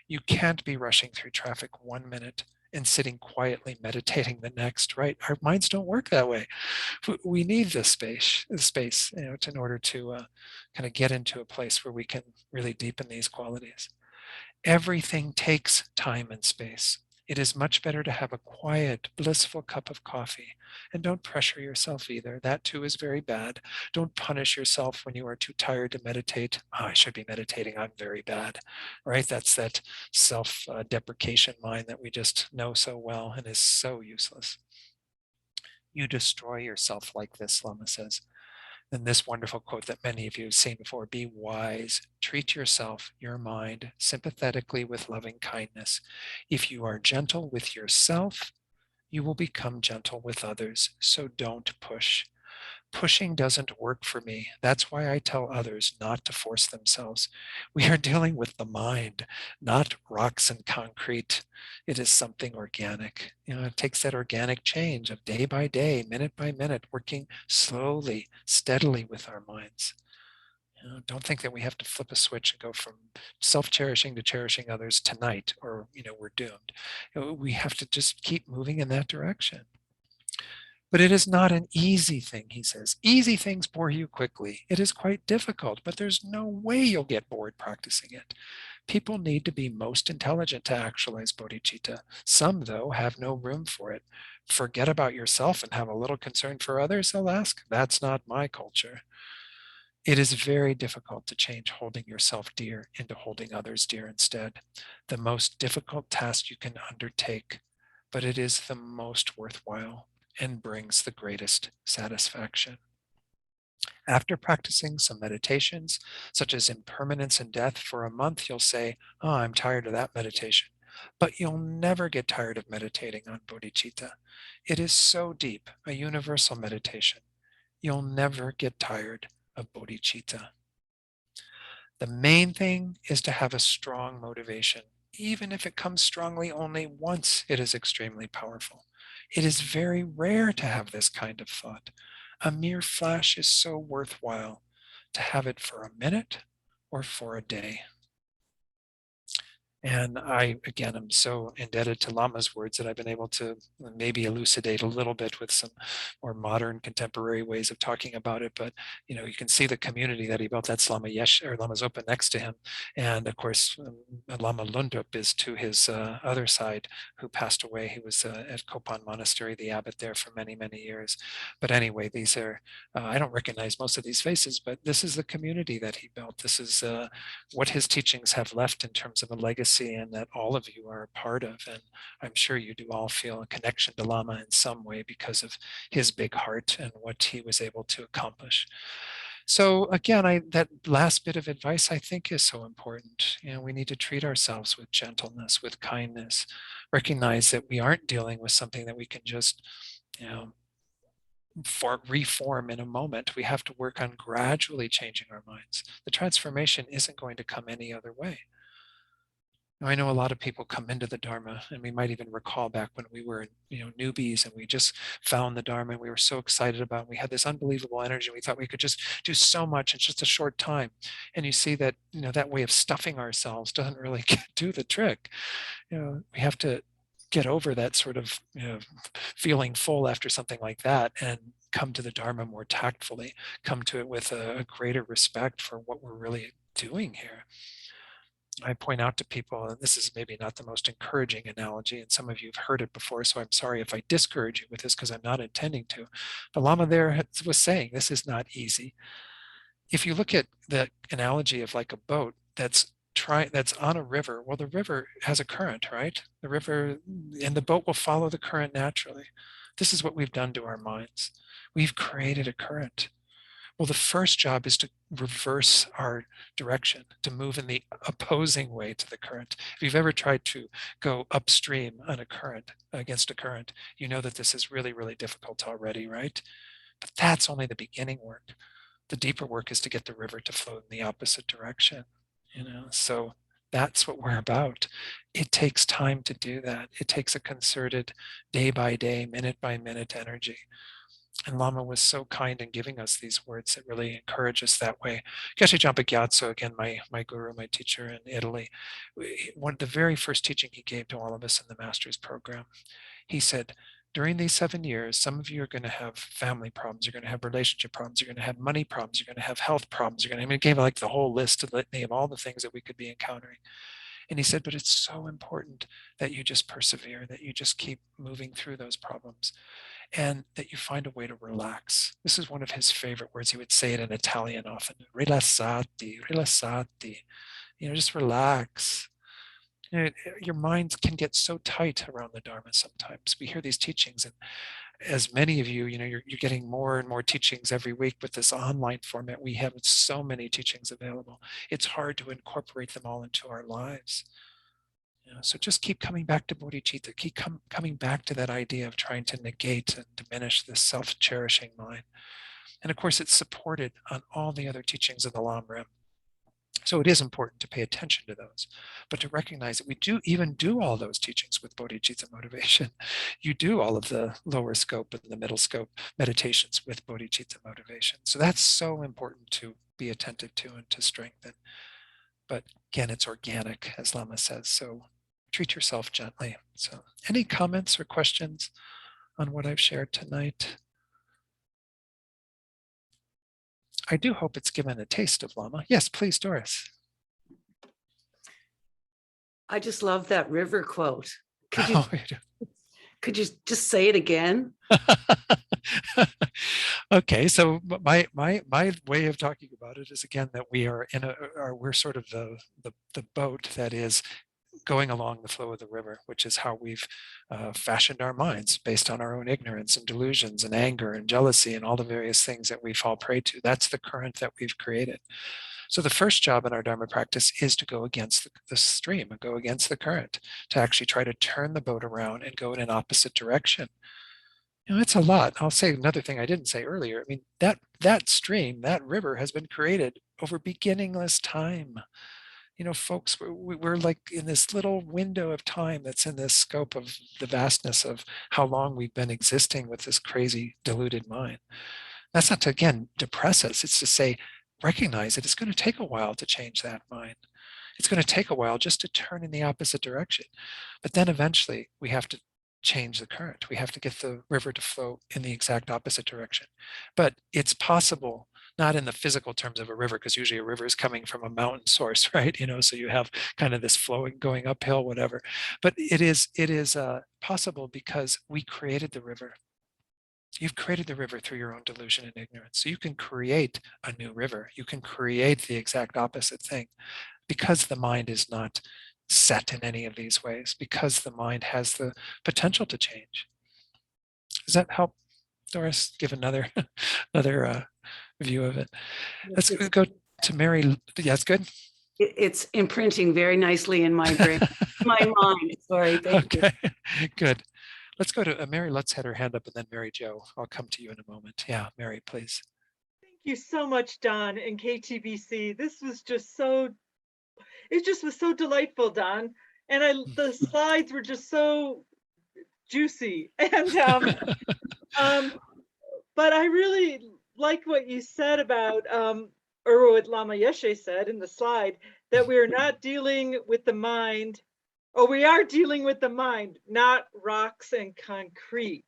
You can't be rushing through traffic 1 minute and sitting quietly meditating the next, right? Our minds don't work that way. We need the space, in order to kind of get into a place where we can really deepen these qualities. Everything takes time and space. It is much better to have a quiet, blissful cup of coffee. And don't pressure yourself either. That too is very bad. Don't punish yourself when you are too tired to meditate. "Oh, I should be meditating. I'm very bad." Right? That's that self-deprecation mind that we just know so well and is so useless. You destroy yourself like this, Lama says. And this wonderful quote that many of you have seen before, "Be wise, treat yourself, your mind, sympathetically with loving kindness. If you are gentle with yourself, you will become gentle with others. So don't push. Pushing doesn't work for me. That's why I tell others not to force themselves. We are dealing with the mind, not rocks and concrete. It is something organic. It takes that organic change of day by day, minute by minute, working slowly, steadily with our minds. Don't think that we have to flip a switch and go from self-cherishing to cherishing others tonight, or we're doomed. We have to just keep moving in that direction. But it is not an easy thing, he says. Easy things bore you quickly. It is quite difficult, but there's no way you'll get bored practicing it. People need to be most intelligent to actualize bodhicitta. Some, though, have no room for it. Forget about yourself and have a little concern for others, they'll ask. That's not my culture. It is very difficult to change holding yourself dear into holding others dear instead. The most difficult task you can undertake, but it is the most worthwhile and brings the greatest satisfaction. After practicing some meditations, such as impermanence and death, for a month, you'll say, "Oh, I'm tired of that meditation." But you'll never get tired of meditating on bodhicitta. It is so deep, a universal meditation. You'll never get tired of bodhicitta. The main thing is to have a strong motivation. Even if it comes strongly only once, it is extremely powerful. It is very rare to have this kind of thought. A mere flash is so worthwhile to have it for a minute or for a day. And I, again, am so indebted to Lama's words that I've been able to maybe elucidate a little bit with some more modern contemporary ways of talking about it. But, you can see the community that he built. That's Lama Yesh, or Lama Zopa next to him. And of course, Lama Lundrup is to his other side, who passed away. He was at Kopan Monastery, the abbot there for many, many years. But anyway, these are, I don't recognize most of these faces, but this is the community that he built. This is what his teachings have left in terms of a legacy, and that all of you are a part of. And I'm sure you do all feel a connection to Lama in some way because of his big heart and what he was able to accomplish. So again, that last bit of advice I think is so important. We need to treat ourselves with gentleness, with kindness, recognize that we aren't dealing with something that we can just, you know, reform in a moment. We have to work on gradually changing our minds. The transformation isn't going to come any other way. Now, I know a lot of people come into the Dharma, and we might even recall back when we were, newbies, and we just found the Dharma, and we were so excited about it. We had this unbelievable energy. We thought we could just do so much in just a short time. And you see that, that way of stuffing ourselves doesn't really do the trick. We have to get over that sort of, feeling full after something like that, and come to the Dharma more tactfully, come to it with a greater respect for what we're really doing here. I point out to people, and this is maybe not the most encouraging analogy, and some of you have heard it before, so I'm sorry if I discourage you with this, because I'm not intending to. The Lama there was saying this is not easy. If you look at the analogy of like a boat that's on a river, well, the river has a current, right? The river and the boat will follow the current naturally. This is what we've done to our minds. We've created a current. Well, the first job is to reverse our direction, to move in the opposing way to the current. If you've ever tried to go upstream on a current, against a current, you know that this is really, really difficult already, right? But that's only the beginning work. The deeper work is to get the river to flow in the opposite direction, So that's what we're about. It takes time to do that. It takes a concerted day by day, minute by minute energy. And Lama was so kind in giving us these words that really encourage us that way. Geshe Jampa Gyatso, again, my guru, my teacher in Italy, one of the very first teaching he gave to all of us in the master's program, he said, during these 7 years, some of you are going to have family problems, you're going to have relationship problems, you're going to have money problems, you're going to have health problems, he gave like the whole list of litany of all the things that we could be encountering. And he said, but it's so important that you just persevere, that you just keep moving through those problems, and that you find a way to relax. This is one of his favorite words. He would say it in Italian often, rilassati, rilassati, just relax. Your mind can get so tight around the Dharma sometimes. We hear these teachings, and as many of you, you're getting more and more teachings every week with this online format. We have so many teachings available. It's hard to incorporate them all into our lives. So just keep coming back to bodhicitta, keep coming back to that idea of trying to negate and diminish this self-cherishing mind. And of course, it's supported on all the other teachings of the Lam Rim. So it is important to pay attention to those, but to recognize that we do all those teachings with bodhicitta motivation. You do all of the lower scope and the middle scope meditations with bodhicitta motivation. So that's so important to be attentive to and to strengthen. But again, it's organic, as Lama says, so treat yourself gently. So any comments or questions on what I've shared tonight? I do hope it's given a taste of Lama. Yes, please, Doris. I just love that river quote. Could Oh, you just say it again? okay, so my way of talking about it is again that we are we're sort of the boat that is going along the flow of the river, which is how we've fashioned our minds based on our own ignorance and delusions and anger and jealousy and all the various things that we fall prey to. That's the current that we've created. So the first job in our Dharma practice is to go against the stream and go against the current, to actually try to turn the boat around and go in an opposite direction. You know, it's a lot. I'll say another thing I didn't say earlier. I mean, that stream, that river has been created over beginningless time. You know, folks, we're like in this little window of time that's in this scope of the vastness of how long we've been existing with this crazy deluded mind. That's not to, again, depress us. It's to say, recognize that it's going to take a while to change that mind. It's going to take a while just to turn in the opposite direction. But then eventually we have to change the current. We have to get the river to flow in the exact opposite direction. But it's possible, not in the physical terms of a river, because usually a river is coming from a mountain source, right? You know, so you have kind of this flowing, going uphill, whatever. But it is possible because we created the river. You've created the river through your own delusion and ignorance. So you can create a new river. You can create the exact opposite thing because the mind is not set in any of these ways, because the mind has the potential to change. Does that help, Doris? Give another view of it. Let's go to Mary. Yeah, that's good. It's imprinting very nicely in my brain, my mind. Sorry, thank you. Okay, good. Let's go to Mary. Let's had her hand up, and then Mary Jo. I'll come to you in a moment. Yeah, Mary, please. Thank you so much, Don and KTBC. This was just so, it just was so delightful, Don. And the slides were just so juicy. And but I really like what you said about, or what Lama Yeshe said in the slide, that we are not dealing with the mind. Oh, we are dealing with the mind, not rocks and concrete.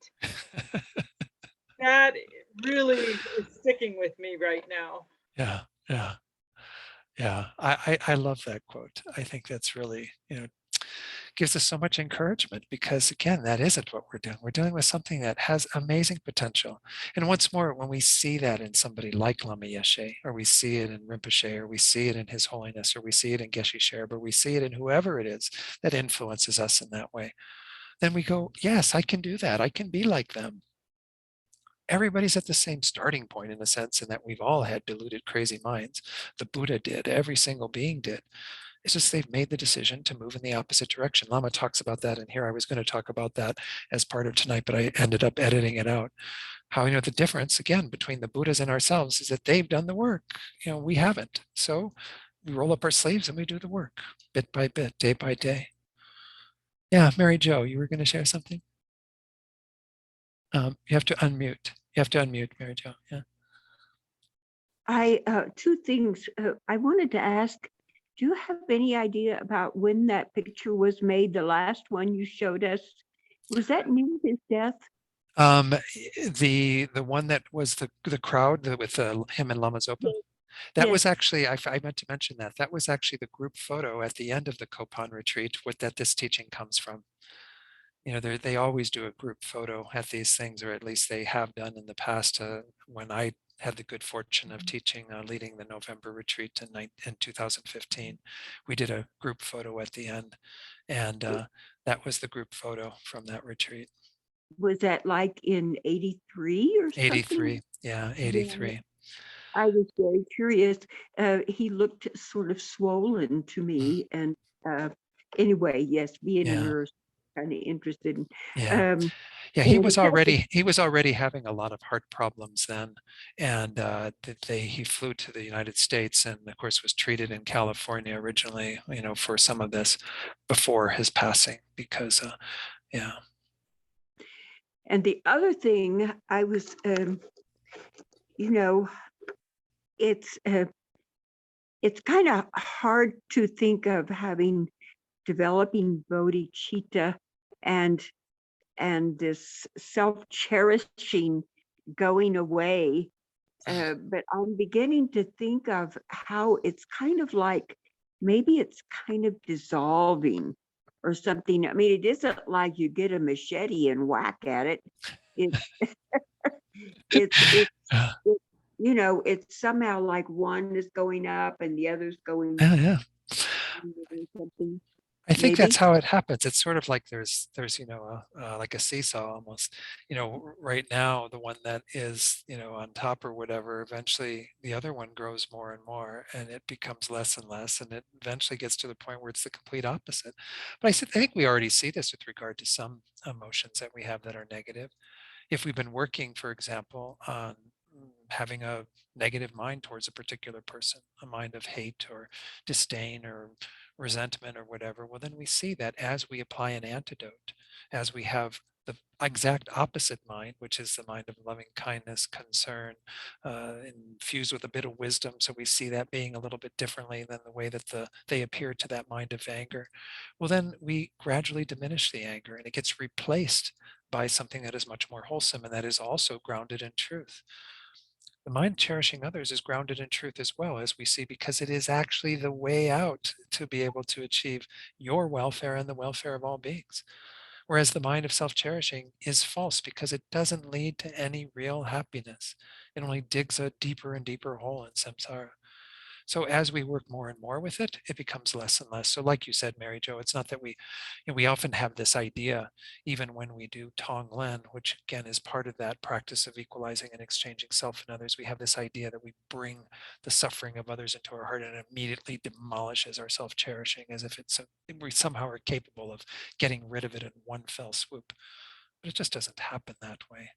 That really is sticking with me right now. Yeah, yeah, yeah. I love that quote. I think that's really, you know, gives us so much encouragement, because again, that isn't what we're doing. We're dealing with something that has amazing potential. And once more, when we see that in somebody like Lama Yeshe, or we see it in Rinpoche, or we see it in His Holiness, or we see it in Geshe Sherab, or we see it in whoever it is that influences us in that way, then we go, yes, I can do that. I can be like them. Everybody's at the same starting point, in a sense, in that we've all had deluded, crazy minds. The Buddha did, every single being did. It's just they've made the decision to move in the opposite direction. Lama talks about that in here. I was going to talk about that as part of tonight, but I ended up editing it out. How, you know, the difference, again, between the Buddhas and ourselves is that they've done the work. You know, we haven't. So we roll up our sleeves and we do the work bit by bit, day by day. Yeah, Mary Jo, you were going to share something? You have to unmute. You have to unmute, Mary Jo. Yeah. Two things. I wanted to ask, do you have any idea about when that picture was made, the last one you showed us? Was that near his death? The one that was the crowd with him and Lama Zopa? That was actually, I meant to mention that. That was actually the group photo at the end of the Kopan retreat that this teaching comes from. You know, they always do a group photo at these things, or at least they have done in the past. When I had the good fortune of teaching, leading the November retreat in 2015, we did a group photo at the end, and that was the group photo from that retreat. Was that like in 83 or something? 83, yeah, 83. Yeah. I was very curious. He looked sort of swollen to me, and anyway, yes, being a nurse, kind of interested in. Yeah, he was already having a lot of heart problems then, and he flew to the United States, and of course was treated in California originally, you know, for some of this before his passing, because yeah. And the other thing I was, you know, it's it's kind of hard to think of developing bodhicitta and this self-cherishing going away. But I'm beginning to think of how it's kind of like, maybe it's kind of dissolving or something. I mean, it isn't like you get a machete and whack at it. It, it's, it, you know, it's somehow like one is going up and the other's going Yeah. something. I think that's Maybe. how it happens. It's sort of like there's like a seesaw almost. Right now the one that is on top or whatever, eventually the other one grows more and more, and it becomes less and less, and it eventually gets to the point where it's the complete opposite. But I think we already see this with regard to some emotions that we have that are negative. If we've been working, for example, on having a negative mind towards a particular person, a mind of hate or disdain or resentment or whatever, well, then we see that as we apply an antidote, as we have the exact opposite mind, which is the mind of loving kindness, concern, infused with a bit of wisdom. So we see that being a little bit differently than the way that they appear to that mind of anger. Well, then we gradually diminish the anger and it gets replaced by something that is much more wholesome and that is also grounded in truth. The mind cherishing others is grounded in truth as well, as we see, because it is actually the way out to be able to achieve your welfare and the welfare of all beings. Whereas the mind of self-cherishing is false because it doesn't lead to any real happiness. It only digs a deeper and deeper hole in samsara. So as we work more and more with it, it becomes less and less. So like you said, Mary Jo, it's not that we often have this idea, even when we do Tonglen, which again is part of that practice of equalizing and exchanging self and others, we have this idea that we bring the suffering of others into our heart and it immediately demolishes our self-cherishing as if we somehow are capable of getting rid of it in one fell swoop. But it just doesn't happen that way.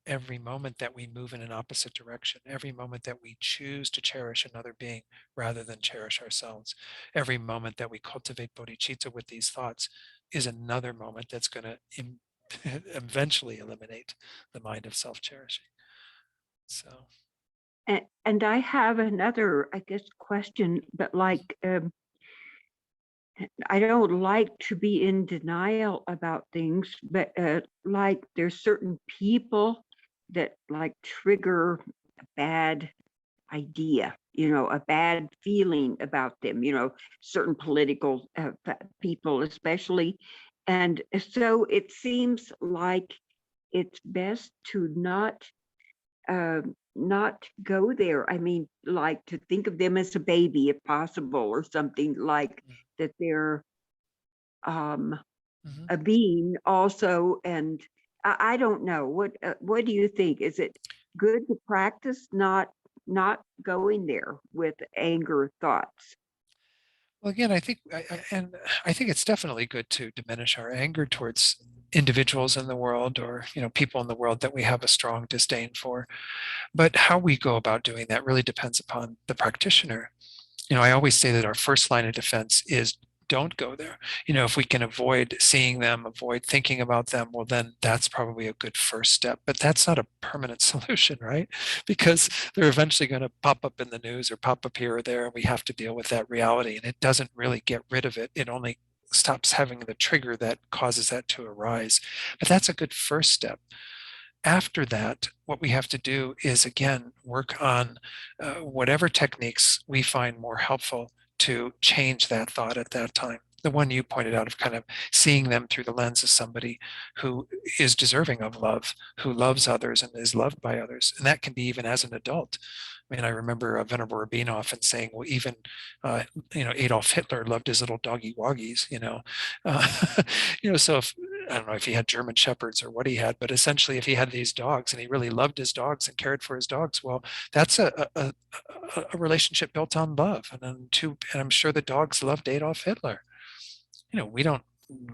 Every moment that we move in an opposite direction, every moment that we choose to cherish another being rather than cherish ourselves, every moment that we cultivate bodhicitta with these thoughts is another moment that's going to eventually eliminate the mind of self-cherishing. So. And I have another, I guess, question, but like, I don't like to be in denial about things, but like there's certain people that like trigger a bad idea, a bad feeling about them, certain political people especially. And so it seems like it's best to not go there. I mean, like to think of them as a baby if possible, or something like that they're a being also. And I don't know, what do you think? Is it good to practice not going there with anger thoughts? Well, again, I think it's definitely good to diminish our anger towards individuals in the world or people in the world that we have a strong disdain for. But how we go about doing that really depends upon the practitioner. I always say that our first line of defense is don't go there. If we can avoid seeing them, avoid thinking about them, well, then that's probably a good first step. But that's not a permanent solution, right? Because they're eventually going to pop up in the news or pop up here or there, and we have to deal with that reality. And it doesn't really get rid of it. It only stops having the trigger that causes that to arise. But that's a good first step. After that, what we have to do is, again, work on whatever techniques we find more helpful to change that thought at that time. The one you pointed out of kind of seeing them through the lens of somebody who is deserving of love, who loves others and is loved by others. And that can be even as an adult. I mean, I remember Venerable Rabin often saying, well, even, Adolf Hitler loved his little doggy woggies, so if, I don't know if he had German shepherds or what he had, but essentially if he had these dogs and he really loved his dogs and cared for his dogs, well, that's a relationship built on love. And I'm sure the dogs loved Adolf Hitler. We don't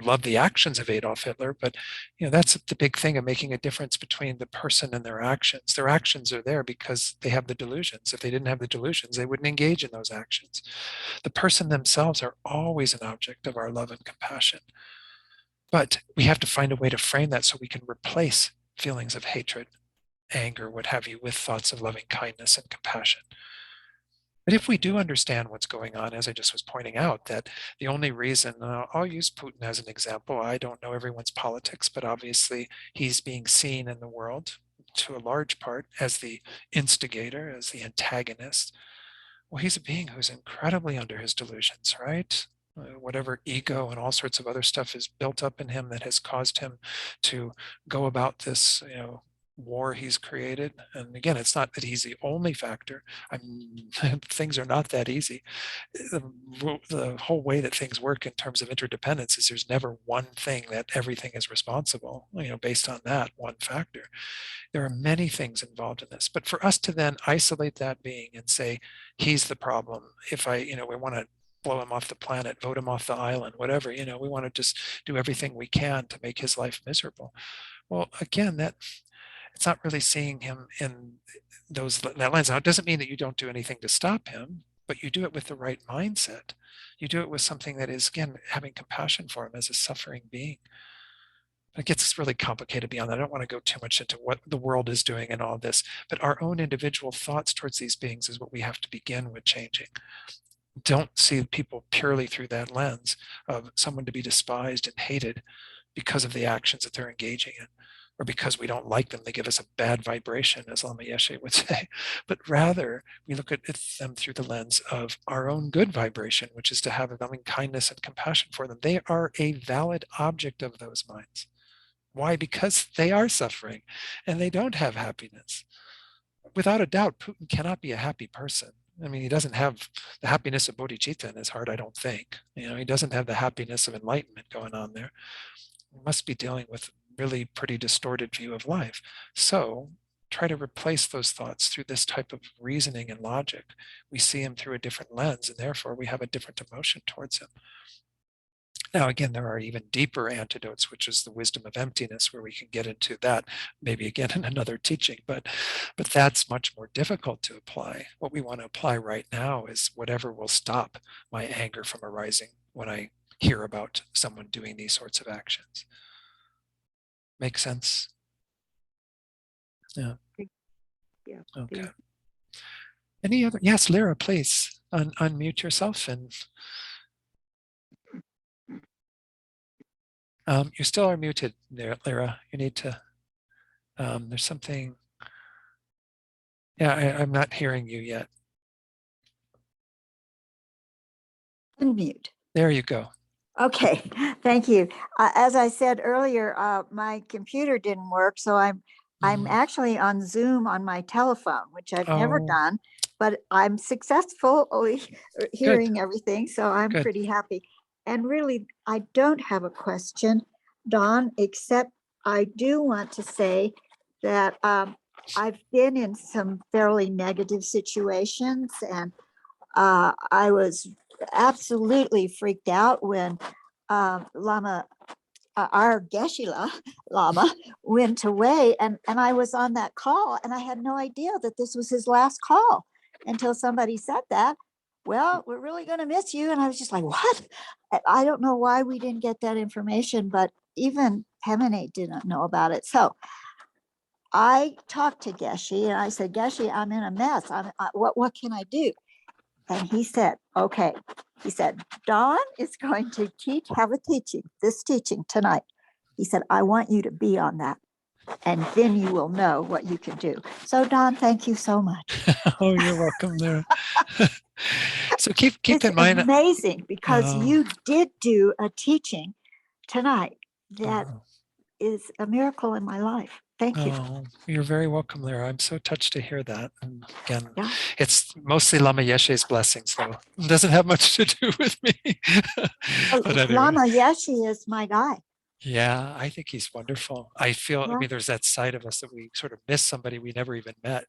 love the actions of Adolf Hitler, but that's the big thing of making a difference between the person and their actions. Their actions are there because they have the delusions. If they didn't have the delusions, they wouldn't engage in those actions. The person themselves are always an object of our love and compassion. But we have to find a way to frame that so we can replace feelings of hatred, anger, what have you, with thoughts of loving kindness and compassion. But if we do understand what's going on, as I just was pointing out, that the only reason, I'll use Putin as an example. I don't know everyone's politics, but obviously he's being seen in the world to a large part as the instigator, as the antagonist. Well, he's a being who's incredibly under his delusions, right? Whatever ego and all sorts of other stuff is built up in him that has caused him to go about this, war he's created. And again, it's not that he's the only factor. Things are not that easy. The whole way that things work in terms of interdependence is there's never one thing that everything is responsible, based on that one factor. There are many things involved in this, but for us to then isolate that being and say, he's the problem. If we want to blow him off the planet, vote him off the island, whatever, we want to just do everything we can to make his life miserable. Well, again, that it's not really seeing him in that lens. Now, it doesn't mean that you don't do anything to stop him, but you do it with the right mindset. You do it with something that is, again, having compassion for him as a suffering being. It gets really complicated beyond that. I don't want to go too much into what the world is doing and all this, but our own individual thoughts towards these beings is what we have to begin with changing. Don't see people purely through that lens of someone to be despised and hated because of the actions that they're engaging in, or because we don't like them, they give us a bad vibration, as Lama Yeshe would say. But rather, we look at them through the lens of our own good vibration, which is to have a loving kindness and compassion for them. They are a valid object of those minds. Why? Because they are suffering and they don't have happiness. Without a doubt, Putin cannot be a happy person. I mean, he doesn't have the happiness of bodhicitta in his heart, I don't think. He doesn't have the happiness of enlightenment going on there. He must be dealing with a really pretty distorted view of life. So try to replace those thoughts through this type of reasoning and logic. We see him through a different lens, and therefore we have a different emotion towards him. Now, again, there are even deeper antidotes, which is the wisdom of emptiness, where we can get into that maybe again in another teaching, but that's much more difficult to apply. What we want to apply right now is whatever will stop my anger from arising when I hear about someone doing these sorts of actions. Make sense? Yeah. Yeah. Okay. Any other? Yes, Lyra, please unmute yourself and. You still are muted there, Lyra. You need to, there's something, yeah, I'm not hearing you yet. Unmute. There you go. Okay, thank you. As I said earlier, my computer didn't work, so I'm actually on Zoom on my telephone, which I've never done, but I'm successfully hearing everything, so I'm pretty happy. And really, I don't have a question, Dawn, except I do want to say that I've been in some fairly negative situations, and I was absolutely freaked out when Lama, our Geshe-la Lama, went away, and I was on that call, and I had no idea that this was his last call until somebody said that. Well, we're really going to miss you. And I was just like, what? I don't know why we didn't get that information, but even Pemene didn't know about it. So I talked to Geshe and I said, Geshe, I'm in a mess. What can I do? And he said, okay. He said, Dawn is going to have this teaching tonight. He said, I want you to be on that. And then you will know what you can do. So Dawn, thank you so much. Oh, you're welcome there. So keep in mind. It's amazing because you did do a teaching tonight that is a miracle in my life. Thank you. You're very welcome, Lyra. I'm so touched to hear that. And again, it's mostly Lama Yeshe's blessings, though. It doesn't have much to do with me. But anyway. Lama Yeshe is my guy. Yeah, I think he's wonderful. I feel, I mean, there's that side of us that we sort of miss somebody we never even met,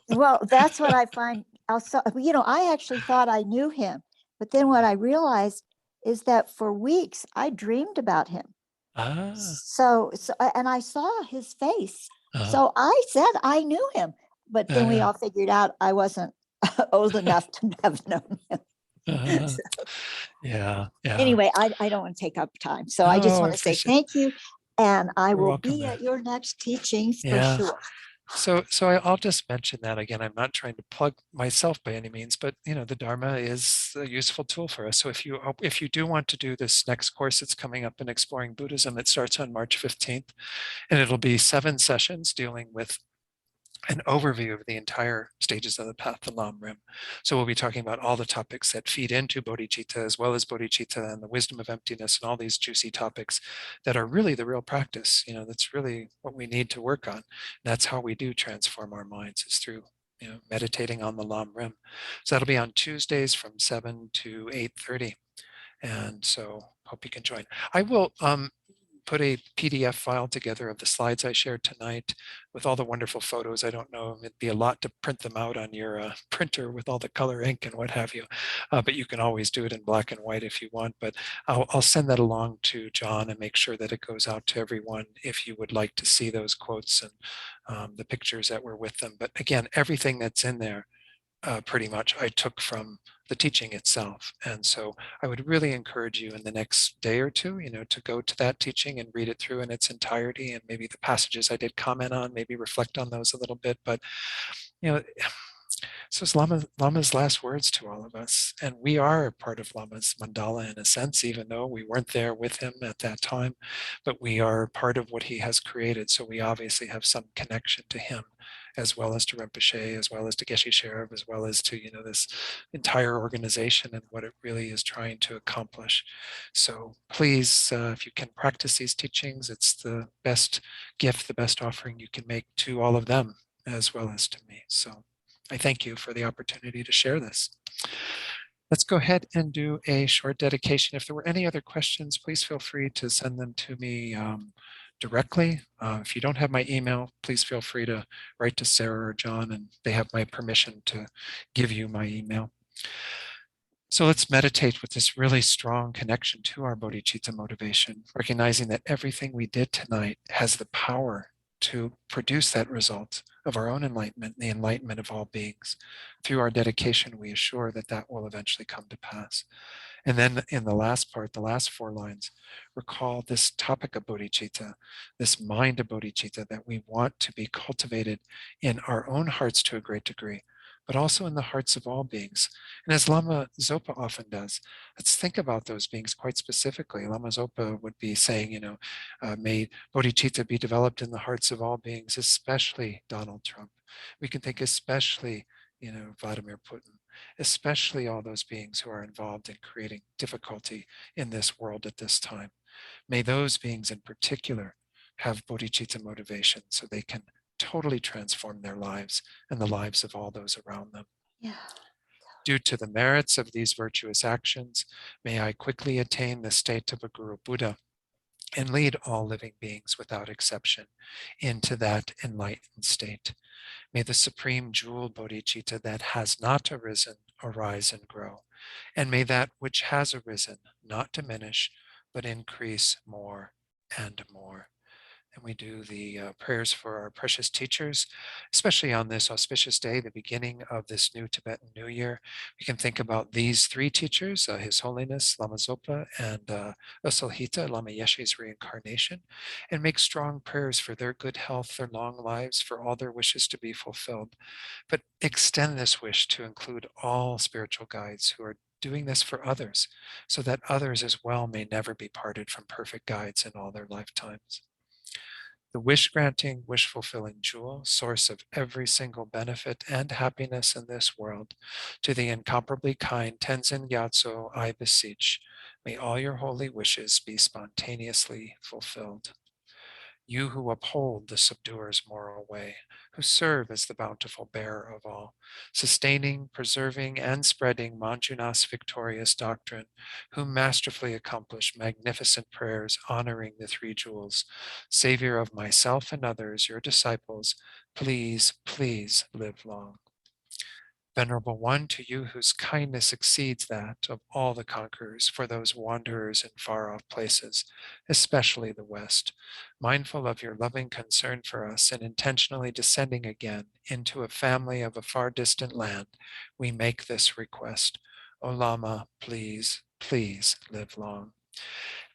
Well, that's what I find. Also, I actually thought I knew him, but then what I realized is that for weeks I dreamed about him. So and I saw his face. So I said I knew him, but then we all figured out I wasn't old enough to have known him. Yeah. Anyway, I don't want to take up time. So I just want to say thank you. And I will be at your next teachings for sure. I'll just mention that again. I'm not trying to plug myself by any means, but the Dharma is a useful tool for us. So if you do want to do this next course that's coming up in Exploring Buddhism, it starts on March 15th, and it'll be 7 sessions dealing with an overview of the entire stages of the path to Lam Rim. So we'll be talking about all the topics that feed into bodhicitta, as well as bodhicitta and the wisdom of emptiness and all these juicy topics that are really the real practice. That's really what we need to work on. And that's how we do transform our minds, is through meditating on the Lam Rim. So that'll be on Tuesdays from 7 to 8:30. And so hope you can join. I will put a PDF file together of the slides I shared tonight with all the wonderful photos. I don't know, it'd be a lot to print them out on your printer with all the color ink and what have you, but you can always do it in black and white if you want. But I'll send that along to John and make sure that it goes out to everyone if you would like to see those quotes and the pictures that were with them. But again, everything that's in there pretty much I took from the teaching itself. And so I would really encourage you in the next day or two, to go to that teaching and read it through in its entirety, and maybe the passages I did comment on, maybe reflect on those a little bit. But, so it's Lama's last words to all of us. And we are part of Lama's mandala in a sense, even though we weren't there with him at that time, but we are part of what he has created. So we obviously have some connection to him, as well as to Rinpoche, as well as to Geshe Sherab, as well as to, this entire organization and what it really is trying to accomplish. So please, if you can practice these teachings, it's the best gift, the best offering you can make to all of them, as well as to me. So I thank you for the opportunity to share this. Let's go ahead and do a short dedication. If there were any other questions, please feel free to send them to me directly. If you don't have my email, please feel free to write to Sarah or John, and they have my permission to give you my email. So let's meditate with this really strong connection to our bodhicitta motivation, recognizing that everything we did tonight has the power to produce that result of our own enlightenment, the enlightenment of all beings. Through our dedication, we assure that that will eventually come to pass. And then in the last part, the last 4 lines, recall this topic of bodhicitta, this mind of bodhicitta that we want to be cultivated in our own hearts to a great degree, but also in the hearts of all beings. And as Lama Zopa often does, let's think about those beings quite specifically. Lama Zopa would be saying, may bodhicitta be developed in the hearts of all beings, especially Donald Trump. We can think especially, Vladimir Putin, especially all those beings who are involved in creating difficulty in this world at this time. May those beings in particular have bodhicitta motivation so they can totally transform their lives and the lives of all those around them. Yeah. Due to the merits of these virtuous actions, may I quickly attain the state of a Guru Buddha and lead all living beings without exception into that enlightened state. May the supreme jewel bodhicitta that has not arisen arise and grow, and may that which has arisen not diminish, but increase more and more. And we do the prayers for our precious teachers, especially on this auspicious day, the beginning of this new Tibetan New Year. We can think about these 3 teachers, His Holiness Lama Zopa and Asalhita, Lama Yeshe's reincarnation, and make strong prayers for their good health, their long lives, for all their wishes to be fulfilled. But extend this wish to include all spiritual guides who are doing this for others, so that others as well may never be parted from perfect guides in all their lifetimes. The wish-granting, wish-fulfilling jewel, source of every single benefit and happiness in this world, to the incomparably kind Tenzin Gyatso I beseech, may all your holy wishes be spontaneously fulfilled. You who uphold the subduer's moral way, who serve as the bountiful bearer of all, sustaining, preserving, and spreading Manjunath's victorious doctrine, who masterfully accomplish magnificent prayers honoring the 3 jewels, Savior of myself and others, your disciples, please, please live long. Venerable One, to you whose kindness exceeds that of all the conquerors for those wanderers in far-off places, especially the West, mindful of your loving concern for us and intentionally descending again into a family of a far distant land, we make this request. O Lama, please, please live long.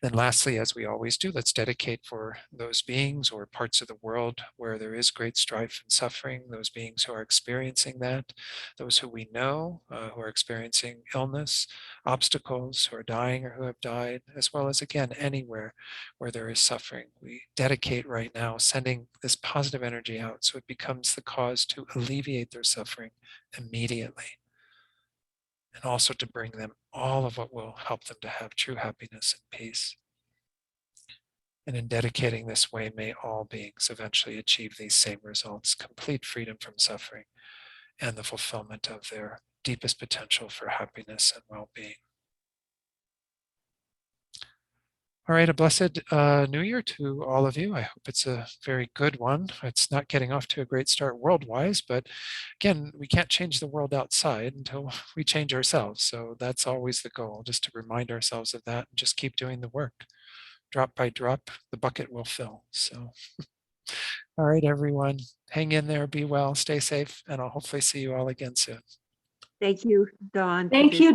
Then lastly, as we always do, let's dedicate for those beings or parts of the world where there is great strife and suffering, those beings who are experiencing that, those who we know who are experiencing illness, obstacles, who are dying or who have died, as well as, again, anywhere where there is suffering. We dedicate right now sending this positive energy out so it becomes the cause to alleviate their suffering immediately, and also to bring them all of what will help them to have true happiness and peace. And in dedicating this way, may all beings eventually achieve these same results, complete freedom from suffering and the fulfillment of their deepest potential for happiness and well-being. All right, a blessed New Year to all of you. I hope it's a very good one. It's not getting off to a great start world-wise, but again, we can't change the world outside until we change ourselves. So that's always the goal, just to remind ourselves of that and just keep doing the work. Drop by drop, the bucket will fill. So, all right, everyone, hang in there, be well, stay safe, and I'll hopefully see you all again soon. Thank you, Dawn. for Thank this you,